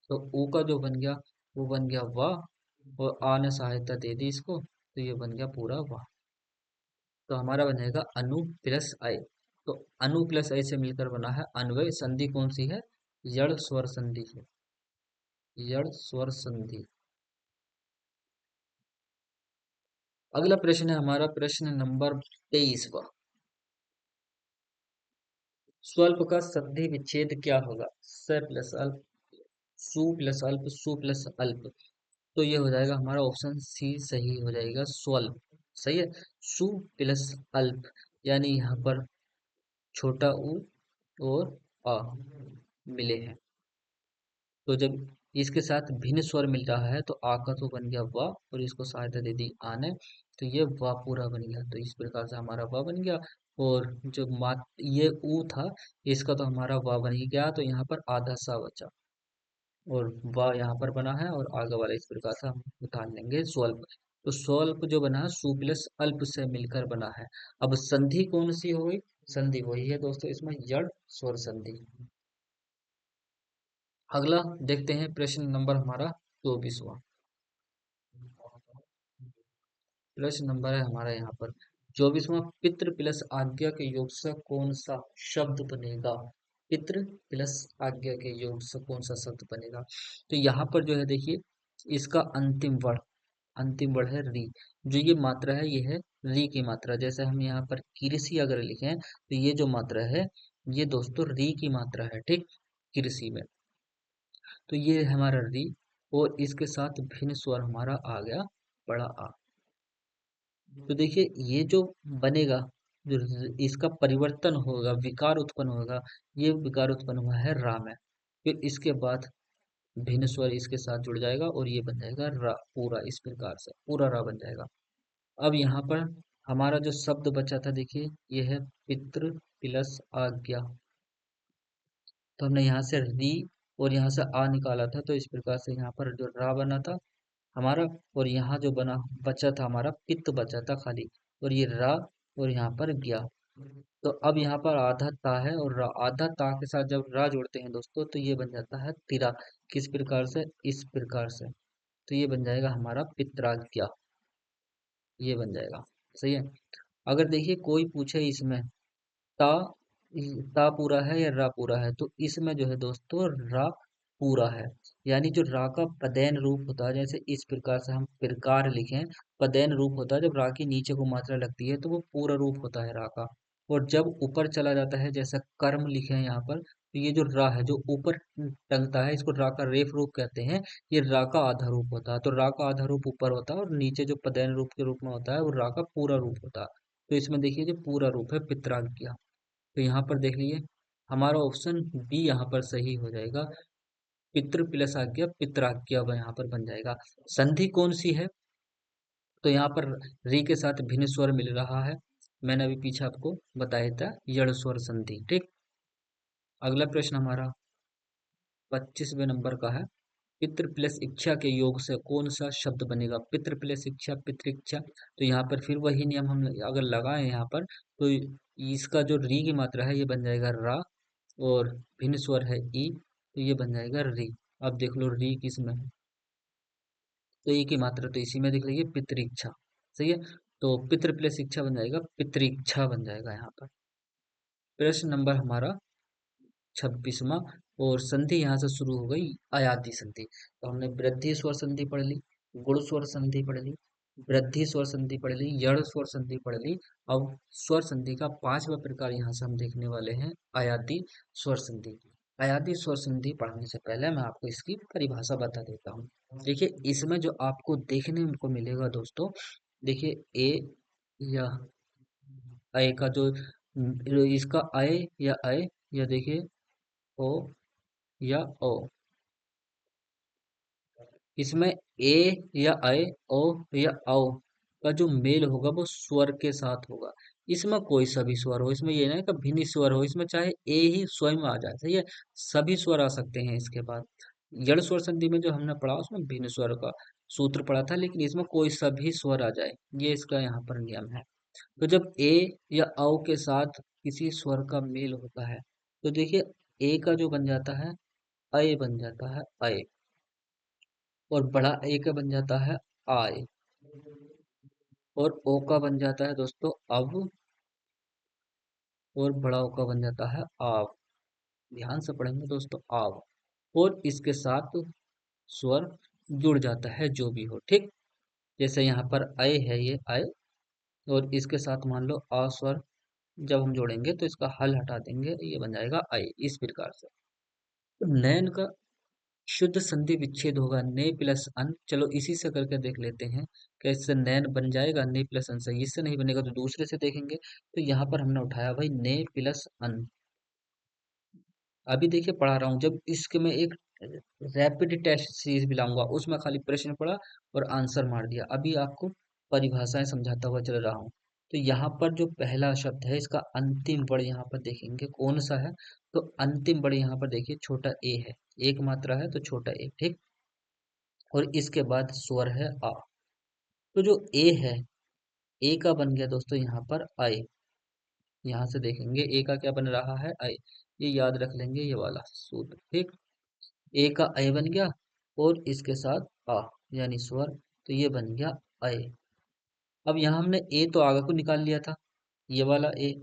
तो उ का जो बन गया वो बन गया वा, और आ ने सहायता दे दी इसको, तो ये बन गया पूरा वा। तो हमारा बन जाएगा अनु प्लस अय। तो अनु प्लस अय से मिलकर बना है अन्वय। संधि कौन सी है? यड़ स्वर संधि है, यड़ स्वर संधि। अगला प्रश्न है हमारा प्रश्न नंबर 23वां। स्वल्प का संधि विच्छेद क्या होगा? स प्लस अल्प, सु प्लस अल्प, सु प्लस अल्प। तो ये हो जाएगा हमारा ऑप्शन सी सही हो जाएगा, स्वल्प। सही है। सु प्लस अल्प यानी यहाँ पर छोटा उ और आ मिले हैं। तो जब इसके साथ भिन्न स्वर मिल रहा है तो आ का तो बन गया वा, और इसको सहायता दे दी आने, तो ये वा पूरा बन गया। तो इस प्रकार से हमारा वा बन गया। और जो मात ये ऊ था इसका तो हमारा वा बन ही गया, तो यहाँ पर आधा सा बचा, और वा यहाँ पर बना है, और आगे वाला इस प्रकार से हम उतार लेंगे स्वल्प। तो स्वल्प जो बना है सु प्लस अल्प से मिलकर बना है। अब संधि कौन सी हो गई? संधि वही है दोस्तों इसमें यड़ स्वर संधि। अगला देखते हैं प्रश्न नंबर हमारा 24वां। प्रश्न नंबर है हमारा यहाँ पर 24वां। पितृ प्लस आज्ञा के योग से कौन सा शब्द बनेगा? पितृ प्लस आज्ञा के योग से कौन सा शब्द बनेगा? तो यहाँ पर जो है देखिए इसका अंतिम वर्ड है री। जो ये मात्रा है ये है री की मात्रा। जैसे हम यहाँ पर कृषि अगर लिखें तो ये जो मात्रा है ये दोस्तों री की मात्रा है, ठीक। कृषि में तो ये है हमारा री, और इसके साथ भिन्न स्वर हमारा आ गया बड़ा आ। तो देखिए ये जो बनेगा, जो इसका परिवर्तन होगा, विकार उत्पन्न होगा, ये विकार उत्पन्न हुआ है रा में। फिर इसके बाद भिन्न स्वर इसके साथ जुड़ जाएगा और ये बन जाएगा रा पूरा। इस प्रकार से पूरा रा बन जाएगा। अब यहाँ पर हमारा जो शब्द बचा था देखिए ये है पितृ प्लस आज्ञा। तो हमने यहाँ से री और यहाँ से आ निकाला था, तो इस प्रकार से यहाँ पर जो रा बना था हमारा, और यहाँ जो बना बचा था हमारा पित्त बचा था खाली, और ये रा और यहाँ पर गया। तो अब यहाँ पर आधा ता है और रा, आधा ता के साथ जब रा जोड़ते हैं दोस्तों तो ये बन जाता है तिरा। किस प्रकार से? इस प्रकार से। तो ये बन जाएगा हमारा पित्राज्ञा, ये बन जाएगा। सही है। अगर देखिए कोई पूछे इसमें ता ता पूरा है या रा पूरा है, तो इसमें जो है दोस्तों रा पूरा है। यानी जो रा का पदैन रूप होता है, जैसे इस प्रकार से हम प्रकार लिखें, पदैन रूप होता है जब रा की नीचे को मात्रा लगती है तो वो पूरा रूप होता है रा का। और जब ऊपर चला जाता है जैसा कर्म लिखे हैं यहाँ पर, तो ये जो रा है जो ऊपर टंगता है इसको रा का रेफ रूप कहते हैं। ये रा का आधा रूप होता है। तो रा का आधा रूप ऊपर होता है और नीचे जो पदैन रूप के रूप में होता है वो रा का पूरा रूप होता है। तो इसमें देखिए जो पूरा रूप है पित्राज्ञा। तो यहाँ पर देख लीजिए हमारा ऑप्शन बी यहाँ पर सही हो जाएगा। पितृ प्लस आज्ञा पित्राज्ञा वह यहाँ पर बन जाएगा। संधि कौन सी है? तो यहाँ पर री के साथ भिन्न स्वर मिल रहा है। मैंने अभी पीछे आपको बताया था यड़ स्वर संधि, ठीक। अगला प्रश्न हमारा 25वें नंबर का है। पितृ प्लस इच्छा के योग से कौन सा शब्द बनेगा? पितृ प्लस इच्छा पितृक्षा। तो यहाँ पर फिर वही नियम हम अगर लगाएं यहाँ पर, तो इसका जो री की मात्रा है ये बन जाएगा रा, और भिन्न स्वर है ई, तो ये बन जाएगा री। अब देख लो री किस में है, तो ई की मात्रा तो इसी में दिख रही है पितृइच्छा। सही है। तो पितृ प्लस इच्छा बन जाएगा पितृइच्छा बन जाएगा यहाँ पर। प्रश्न नंबर हमारा 26वां। और संधि यहाँ से शुरू हो गई अयादी संधि। तो हमने वृद्धि स्वर संधि पढ़ ली, गुण स्वर संधि पढ़ ली, वृद्धि स्वर संधि पढ़ ली, यड़ स्वर संधि पढ़ ली। अब स्वर संधि का 5वां प्रकार यहाँ से हम देखने वाले हैं अयादी स्वर संधि। अयादी स्वर संधि पढ़ने से पहले मैं आपको इसकी परिभाषा बता देता हूँ। देखिए इसमें जो आपको देखने को मिलेगा दोस्तों, देखिए ए या अय का जो इसका अय या देखिए ओ या ओ, इसमें ए या अय, ओ या औ का जो मेल होगा वो स्वर के साथ होगा। इसमें कोई सा भी स्वर हो, इसमें ये नहीं कि भिन्न स्वर हो, इसमें चाहे ए ही स्वयं आ जाए, सही है। सभी स्वर आ सकते हैं इसके बाद। जड़ स्वर संधि में जो हमने पढ़ा उसमें भिन्न स्वर का सूत्र पढ़ा था, लेकिन इसमें कोई सा भी स्वर आ जाए, ये इसका यहाँ पर नियम है। तो जब ए या औ के साथ किसी स्वर का मेल होता है, तो देखिए ए का जो बन जाता है अय बन जाता है अय, और बड़ा ए का बन जाता है आय, और ओ का बन जाता है दोस्तों अब, और बड़ा ओ का बन जाता है आव। ध्यान से पढ़ेंगे दोस्तों, आव। और इसके साथ स्वर जुड़ जाता है जो भी हो, ठीक। जैसे यहाँ पर अय है, ये अय, और इसके साथ मान लो आ स्वर जब हम जोड़ेंगे तो इसका हल हटा देंगे, ये बन जाएगा अय, इस प्रकार से। तो नैन का शुद्ध संधि विच्छेद होगा ने प्लस अन। चलो इसी से करके देख लेते हैं कैसे नैन बन जाएगा ने प्लस अन से। इससे नहीं बनेगा तो दूसरे से देखेंगे। तो यहाँ पर हमने उठाया भाई ने प्लस अन। अभी देखिए पढ़ा रहा हूँ, जब इसके में एक रैपिड टेस्ट सीरीज भी लाऊंगा, उसमें खाली प्रश्न पढ़ा और आंसर मार दिया। अभी आपको परिभाषाएं समझाता हुआ चल रहा हूँ। तो यहाँ पर जो पहला शब्द है, इसका अंतिम वर्ण यहाँ पर देखेंगे कौन सा है। तो अंतिम वर्ण यहाँ पर देखिए छोटा ए है, एक मात्रा है तो छोटा ए, ठीक। और इसके बाद स्वर है आ। तो जो ए है, ए का बन गया दोस्तों यहाँ पर आय। यहाँ से देखेंगे ए का क्या बन रहा है, आय। ये याद रख लेंगे ये वाला सूत्र, ठीक। ए का अय बन गया, और इसके साथ आ यानी स्वर, तो ये बन गया अय। अब यहाँ हमने ए तो आगे को निकाल लिया था, ये वाला ए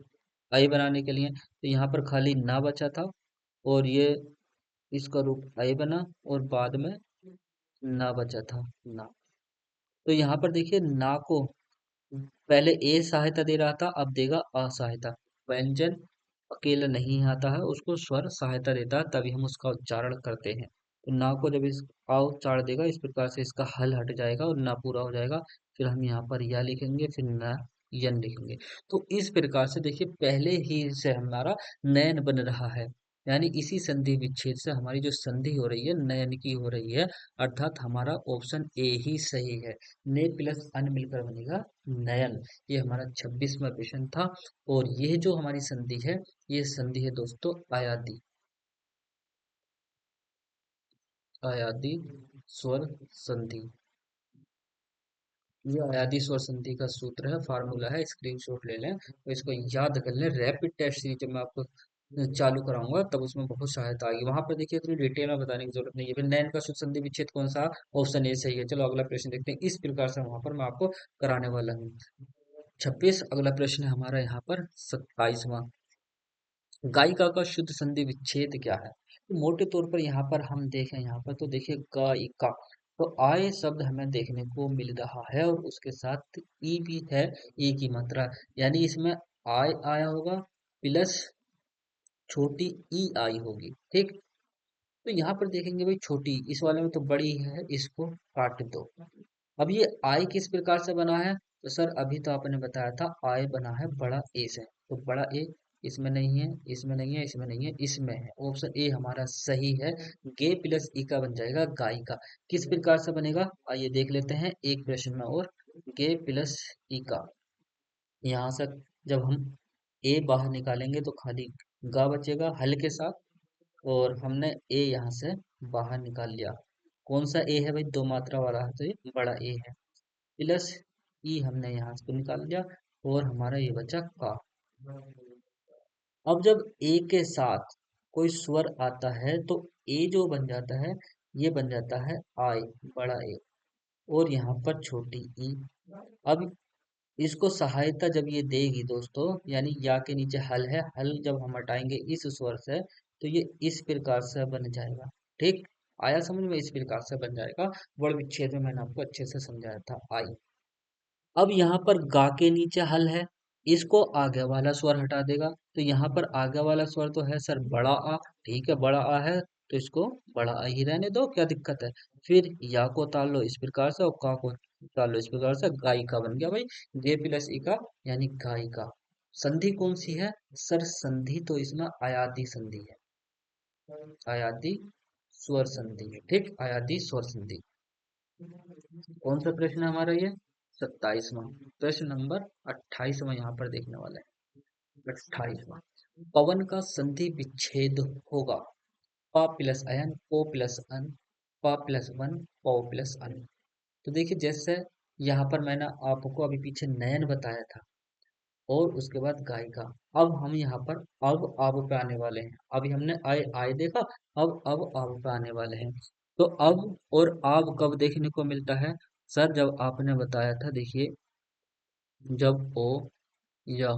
अय बनाने के लिए, तो यहाँ पर खाली ना बचा था, और ये इसका रूप अय बना, और बाद में ना बचा था, ना। तो यहाँ पर देखिए ना को पहले ए सहायता दे रहा था, अब देगा असहायता। व्यंजन अकेला नहीं आता है, उसको स्वर सहायता देता है, तभी हम उसका उच्चारण करते हैं। तो ना को जब इस आ उच्चारण देगा, इस प्रकार से इसका हल हट जाएगा और ना पूरा हो जाएगा। फिर हम यहाँ पर या लिखेंगे, फिर ना यन लिखेंगे। तो इस प्रकार से देखिए पहले ही से हमारा नयन बन रहा है, यानी इसी संधि विच्छेद से हमारी जो संधि हो रही है नयन की हो रही है, अर्थात हमारा ऑप्शन ए ही सही है। ने प्लस अन मिलकर बनेगा नयन। ये हमारा 26वां क्वेश्चन था। और यह जो हमारी संधि है, ये संधि है दोस्तों अयादी, अयादी स्वर संधि। ये अयादी स्वर संधि का सूत्र है, फार्मूला है, स्क्रीनशॉट ले लें तो इसको याद कर लें। रैपिड टेस्ट सीरीज जब मैं आपको चालू कराऊंगा तब उसमें बहुत सहायता आएगी। वहां पर देखिए इतनी डिटेल में बताने की जरूरत नहीं है। फिर नैन का शुद्ध संधि विच्छेद कौन सा, ऑप्शन ए सही है। चलो अगला प्रश्न देखते हैं। इस प्रकार से वहां पर मैं आपको कराने वाला हूँ। 26 अगला प्रश्न है हमारा यहाँ पर 27वां। गायिका का शुद्ध संधि विच्छेद क्या है। तो मोटे तौर पर यहाँ पर हम देखें, यहाँ पर तो देखिए गायिका, तो आय शब्द हमें देखने को मिल रहा है, और उसके साथ ई भी है, ई की मात्रा, यानी इसमें आय आया होगा प्लस छोटी ई आई होगी, ठीक। तो यहाँ पर देखेंगे भाई छोटी, इस वाले में तो बड़ी है, इसको काट दो। अब ये आई किस प्रकार से बना है, तो सर अभी तो आपने बताया था आई बना है बड़ा ए से। तो बड़ा ए इसमें नहीं है, इसमें नहीं है, इसमें नहीं है, इसमें है। ऑप्शन ए हमारा सही है। गे प्लस ई का बन जाएगा गाय का। किस प्रकार से बनेगा, आइए देख लेते हैं एक प्रश्न में और। गे प्लस ई का, यहाँ से जब हम ए बाहर निकालेंगे तो खाली गा बचेगा हल के साथ, और हमने ए यहाँ से बाहर निकाल लिया। कौन सा ए है भाई, दो मात्रा वाला है, तो ये बड़ा ए है। प्लस ई हमने यहाँ से निकाल लिया, और हमारा ये बचा का। अब जब ए के साथ कोई स्वर आता है तो ए जो बन जाता है, ये बन जाता है आई, बड़ा ए, और यहाँ पर छोटी ई। अब इसको सहायता जब ये देगी दोस्तों, यानी या के नीचे हल है, हल जब हम हटाएंगे इस स्वर से, तो ये इस प्रकार से बन जाएगा, ठीक। आया समझ में, इस प्रकार से बन जाएगा। वर्ण विच्छेद में मैंने आपको अच्छे से समझाया था, आई। अब यहाँ पर गा के नीचे हल है, इसको आगे वाला स्वर हटा देगा, तो यहाँ पर आगे वाला स्वर तो है सर बड़ा आ, ठीक है, बड़ा आ है, तो इसको बड़ा आ ही रहने दो, क्या दिक्कत है। फिर या को ताल लो इस प्रकार से, और का को ताल लो इस प्रकार से, गायिका बन गया भाई। गे प्लस ई का यानी गायिका। संधि कौन सी है सर, संधि तो इसमें अयादी संधि है, अयादी स्वर संधि है, ठीक, अयादी स्वर संधि। कौन सा प्रश्न है हमारा ये? 27वां। प्रश्न नंबर 28वां यहाँ पर देखने वाला है। 28वां। पवन का संधि विच्छेद होगा। प प्लस अयन, ओ प्लस अन, प प्लस वन, पौ प्लस अन। तो देखिए, जैसे यहाँ पर मैंने आपको अभी पीछे नयन बताया था और उसके बाद गायिका। अब हम यहाँ पर अब पे आने वाले हैं। अभी हमने आय आय देखा, अब पे आने वाले हैं। तो अब और अब कब देखने को मिलता है? सर, जब आपने बताया था, देखिए, जब ओ या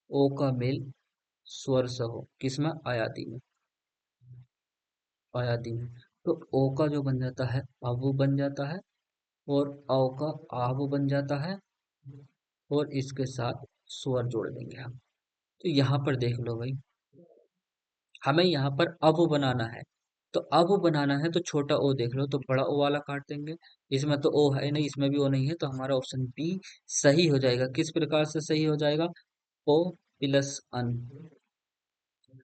ओ का मेल स्वर से हो, किसमें? आयादी में। आयादी में। तो ओ का जो बन जाता है अब वो बन जाता है, और औ का आव बन जाता है, और इसके साथ स्वर जोड़ देंगे हम। तो यहाँ पर देख लो भाई, हमें यहाँ पर अब बनाना है। तो अब बनाना है तो छोटा ओ देख लो, तो बड़ा ओ वाला काट देंगे। इसमें तो ओ है नहीं, इसमें भी ओ नहीं है, तो हमारा ऑप्शन बी सही हो जाएगा। किस प्रकार से सही हो जाएगा? ओ प्लस अन।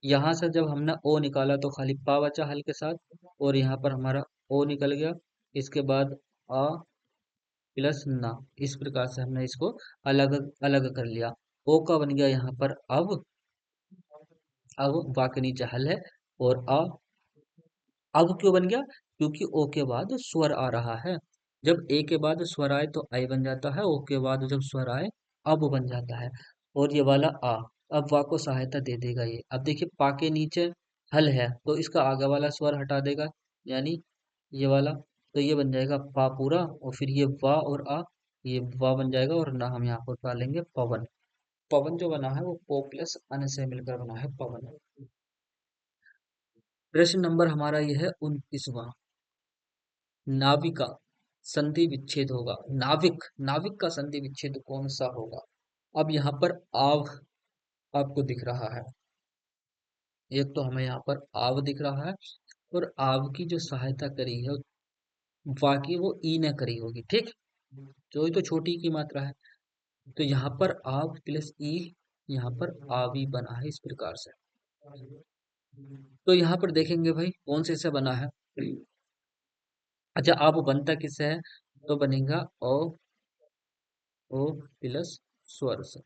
यहाँ से जब हमने ओ निकाला तो खाली पा बचा हल के साथ, और यहाँ पर हमारा ओ निकल गया। इसके बाद आ प्लस ना। इस प्रकार से हमने इसको अलग अलग कर लिया। ओ का बन गया यहाँ पर अब वा के नीचे हल है, और अ अब क्यों बन गया? क्योंकि ओ के बाद स्वर आ रहा है। जब ए के बाद स्वर आए तो आई बन जाता है, ओ के बाद जब स्वर आए अब बन जाता है। और ये वाला आ, अब वा को सहायता दे देगा ये। अब देखिए, पा के नीचे हल है तो इसका आगे वाला स्वर हटा देगा, यानी ये वाला। तो ये बन जाएगा पा पूरा, और फिर ये वा और आ, ये वा बन जाएगा, और ना हम यहाँ पर डालेंगे पवन। पवन जो बना है वो पो प्लस अन से मिलकर बना है पवन। प्रश्न नंबर हमारा ये है 29वां। नाविका संधि विच्छेद होगा। नाविक, नाविक का संधि विच्छेद कौन सा होगा? अब यहाँ पर आव आपको दिख रहा है। एक तो हमें यहाँ पर आव दिख रहा है, और आव की जो सहायता करी है वाकई वो ई ने करी होगी, ठीक। जो ही तो छोटी की मात्रा है। तो यहाँ पर आव प्लस ई, यहाँ पर आवी बना है इस प्रकार से। तो यहाँ पर देखेंगे भाई कौन से से बना है। अच्छा, आव बनता किससे है? तो बनेगा ओ प्लस स्वर से।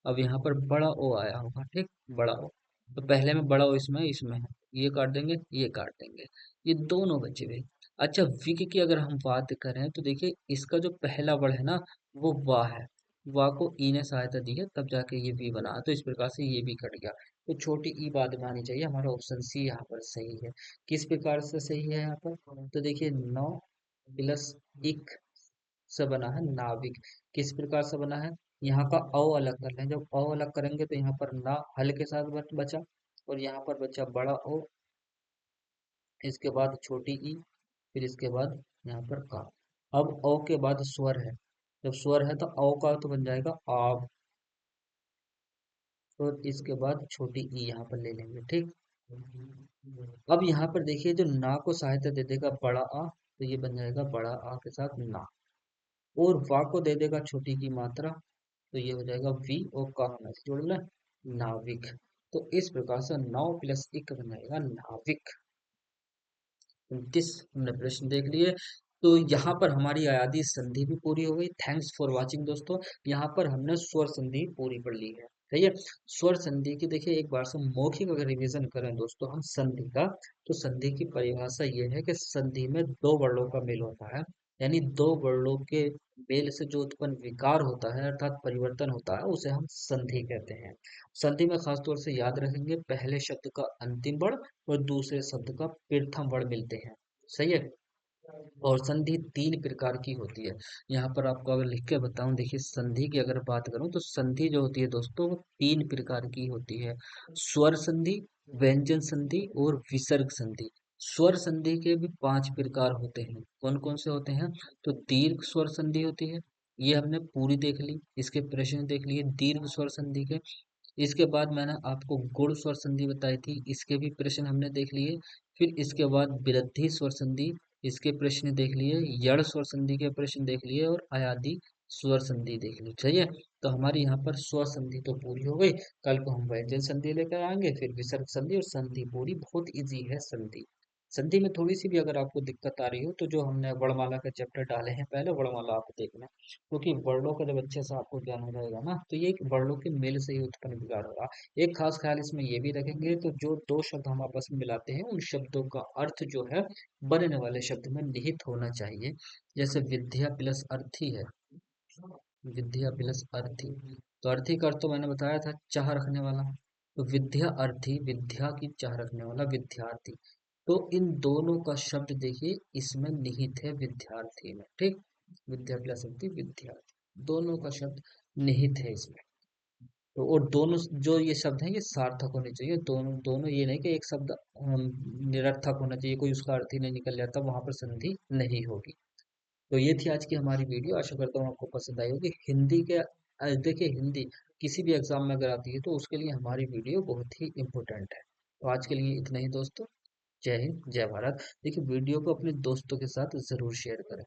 अब यहाँ पर बड़ा ओ आया होगा, ठीक। बड़ा ओ, तो पहले में बड़ा ओ इसमें इसमें है, ये काट देंगे, ये काट देंगे, ये दोनों बचे हुए। अच्छा, विक की अगर हम बात करें तो देखिए, इसका जो पहला वर्ड है ना, वो वाह है। वाह को ई ने सहायता दी है, तब जाके ये वी बना, तो इस प्रकार से ये भी कट गया। तो छोटी ई बाद में आनी चाहिए। हमारा ऑप्शन सी यहाँ पर सही है। किस प्रकार से सही है यहाँ पर? तो देखिए, नौ प्लस इक से बना है नाविक। किस प्रकार से बना है? यहाँ का अ अलग कर लें। जब अ अलग करेंगे तो यहाँ पर ना हल के साथ बचा, और यहाँ पर बचा बड़ा ओ, इसके बाद छोटी ई, फिर इसके बाद यहाँ पर का। अब ओ के बाद स्वर है। जब स्वर है तो ओ का तो बन जाएगा आव, और इसके बाद छोटी ई यहाँ पर ले लेंगे, ठीक। अब यहाँ पर देखिए, जो ना को सहायता दे देगा बड़ा आ, तो ये बन जाएगा बड़ा आ के साथ ना, और वा को दे देगा छोटी की मात्रा, तो ये हो जाएगा वी, और का होना से जोड़ लें नाविक। तो इस प्रकार से 9 प्लस इक बन जाएगा नाविक। 29 हमने प्रश्न देख लिए। तो यहाँ पर हमारी अयादी संधि भी पूरी हो गई। थैंक्स फॉर वाचिंग दोस्तों। यहाँ पर हमने स्वर संधि पूरी पढ़ ली है, सही है। स्वर संधि की देखिए, एक बार से मौखिक अगर रिवीजन करें दोस्तों हम संधि का, तो संधि की परिभाषा ये है कि संधि में दो वर्णों का मेल होता है, यानी दो वर्णों के मेल से जो उत्पन्न विकार होता है, अर्थात परिवर्तन होता है, उसे हम संधि कहते हैं। संधि में खास तौर से याद रखेंगे, पहले शब्द का अंतिम वर्ण और दूसरे शब्द का प्रथम वर्ण मिलते हैं, सही है। और संधि तीन प्रकार की होती है। यहाँ पर आपको अगर लिख के बताऊं, देखिए, संधि की अगर बात करूं तो संधि जो होती है दोस्तों, वो तीन प्रकार की होती है। स्वर संधि, व्यंजन संधि और विसर्ग संधि। स्वर संधि के भी पांच प्रकार होते हैं। कौन कौन से होते हैं? तो दीर्घ स्वर संधि होती है, ये हमने पूरी देख ली, इसके प्रश्न देख लिए दीर्घ स्वर संधि के। इसके बाद मैंने आपको गुण स्वर संधि बताई थी, इसके भी प्रश्न हमने देख लिए। फिर इसके बाद वृद्धि स्वर संधि, इसके प्रश्न देख लिए। यड़ स्वर संधि के प्रश्न देख लिए, और अयादी स्वर संधि देख ली, सही है। तो हमारी यहाँ पर स्वर संधि तो पूरी हो गई। कल को हम व्यंजन संधि लेकर आएंगे, फिर विसर्ग संधि और संधि पूरी। बहुत इजी है संधि। संधि में थोड़ी सी भी अगर आपको दिक्कत आ रही हो तो जो हमने वर्णमाला के चैप्टर डाले हैं पहले वर्णमाला आप देखना, क्योंकि वर्णों का जब अच्छे से आपको ज्ञान हो जाएगा ना तो ये एक वर्णों के मेल से ही उत्पन्न विकार होगा। एक खास ख्याल इसमें ये भी रखेंगे तो जो दो शब्द हम आपस में मिलाते हैं उन शब्दों का अर्थ जो है बनने वाले शब्द में निहित होना चाहिए। जैसे विद्या प्लस अर्थी है, विद्या प्लस अर्थी, तो अर्थी का अर्थ तो मैंने बताया था चाह रखने वाला, तो विद्या अर्थी, विद्या की चाह रखने वाला विद्यार्थी। तो इन दोनों का शब्द देखिए इसमें निहित है विद्यार्थी में, ठीक। विद्या प्लस अर्थी विद्यार्थी, दोनों का शब्द निहित है इसमें। तो और दोनों जो ये शब्द हैं ये सार्थक होने चाहिए, दोनों दोनों, ये नहीं कि एक शब्द निरर्थक होना चाहिए, कोई उसका अर्थ ही नहीं निकल जाता, वहां पर संधि नहीं होगी। तो ये थी आज की हमारी वीडियो, आशा करता हूँ आपको पसंद आई होगी। हिंदी के देखिए हिंदी किसी भी एग्जाम में अगर आती है तो उसके लिए हमारी वीडियो बहुत ही इम्पोर्टेंट है। तो आज के लिए इतना ही दोस्तों। जय हिंद जय भारत। देखिए वीडियो को अपने दोस्तों के साथ जरूर शेयर करें।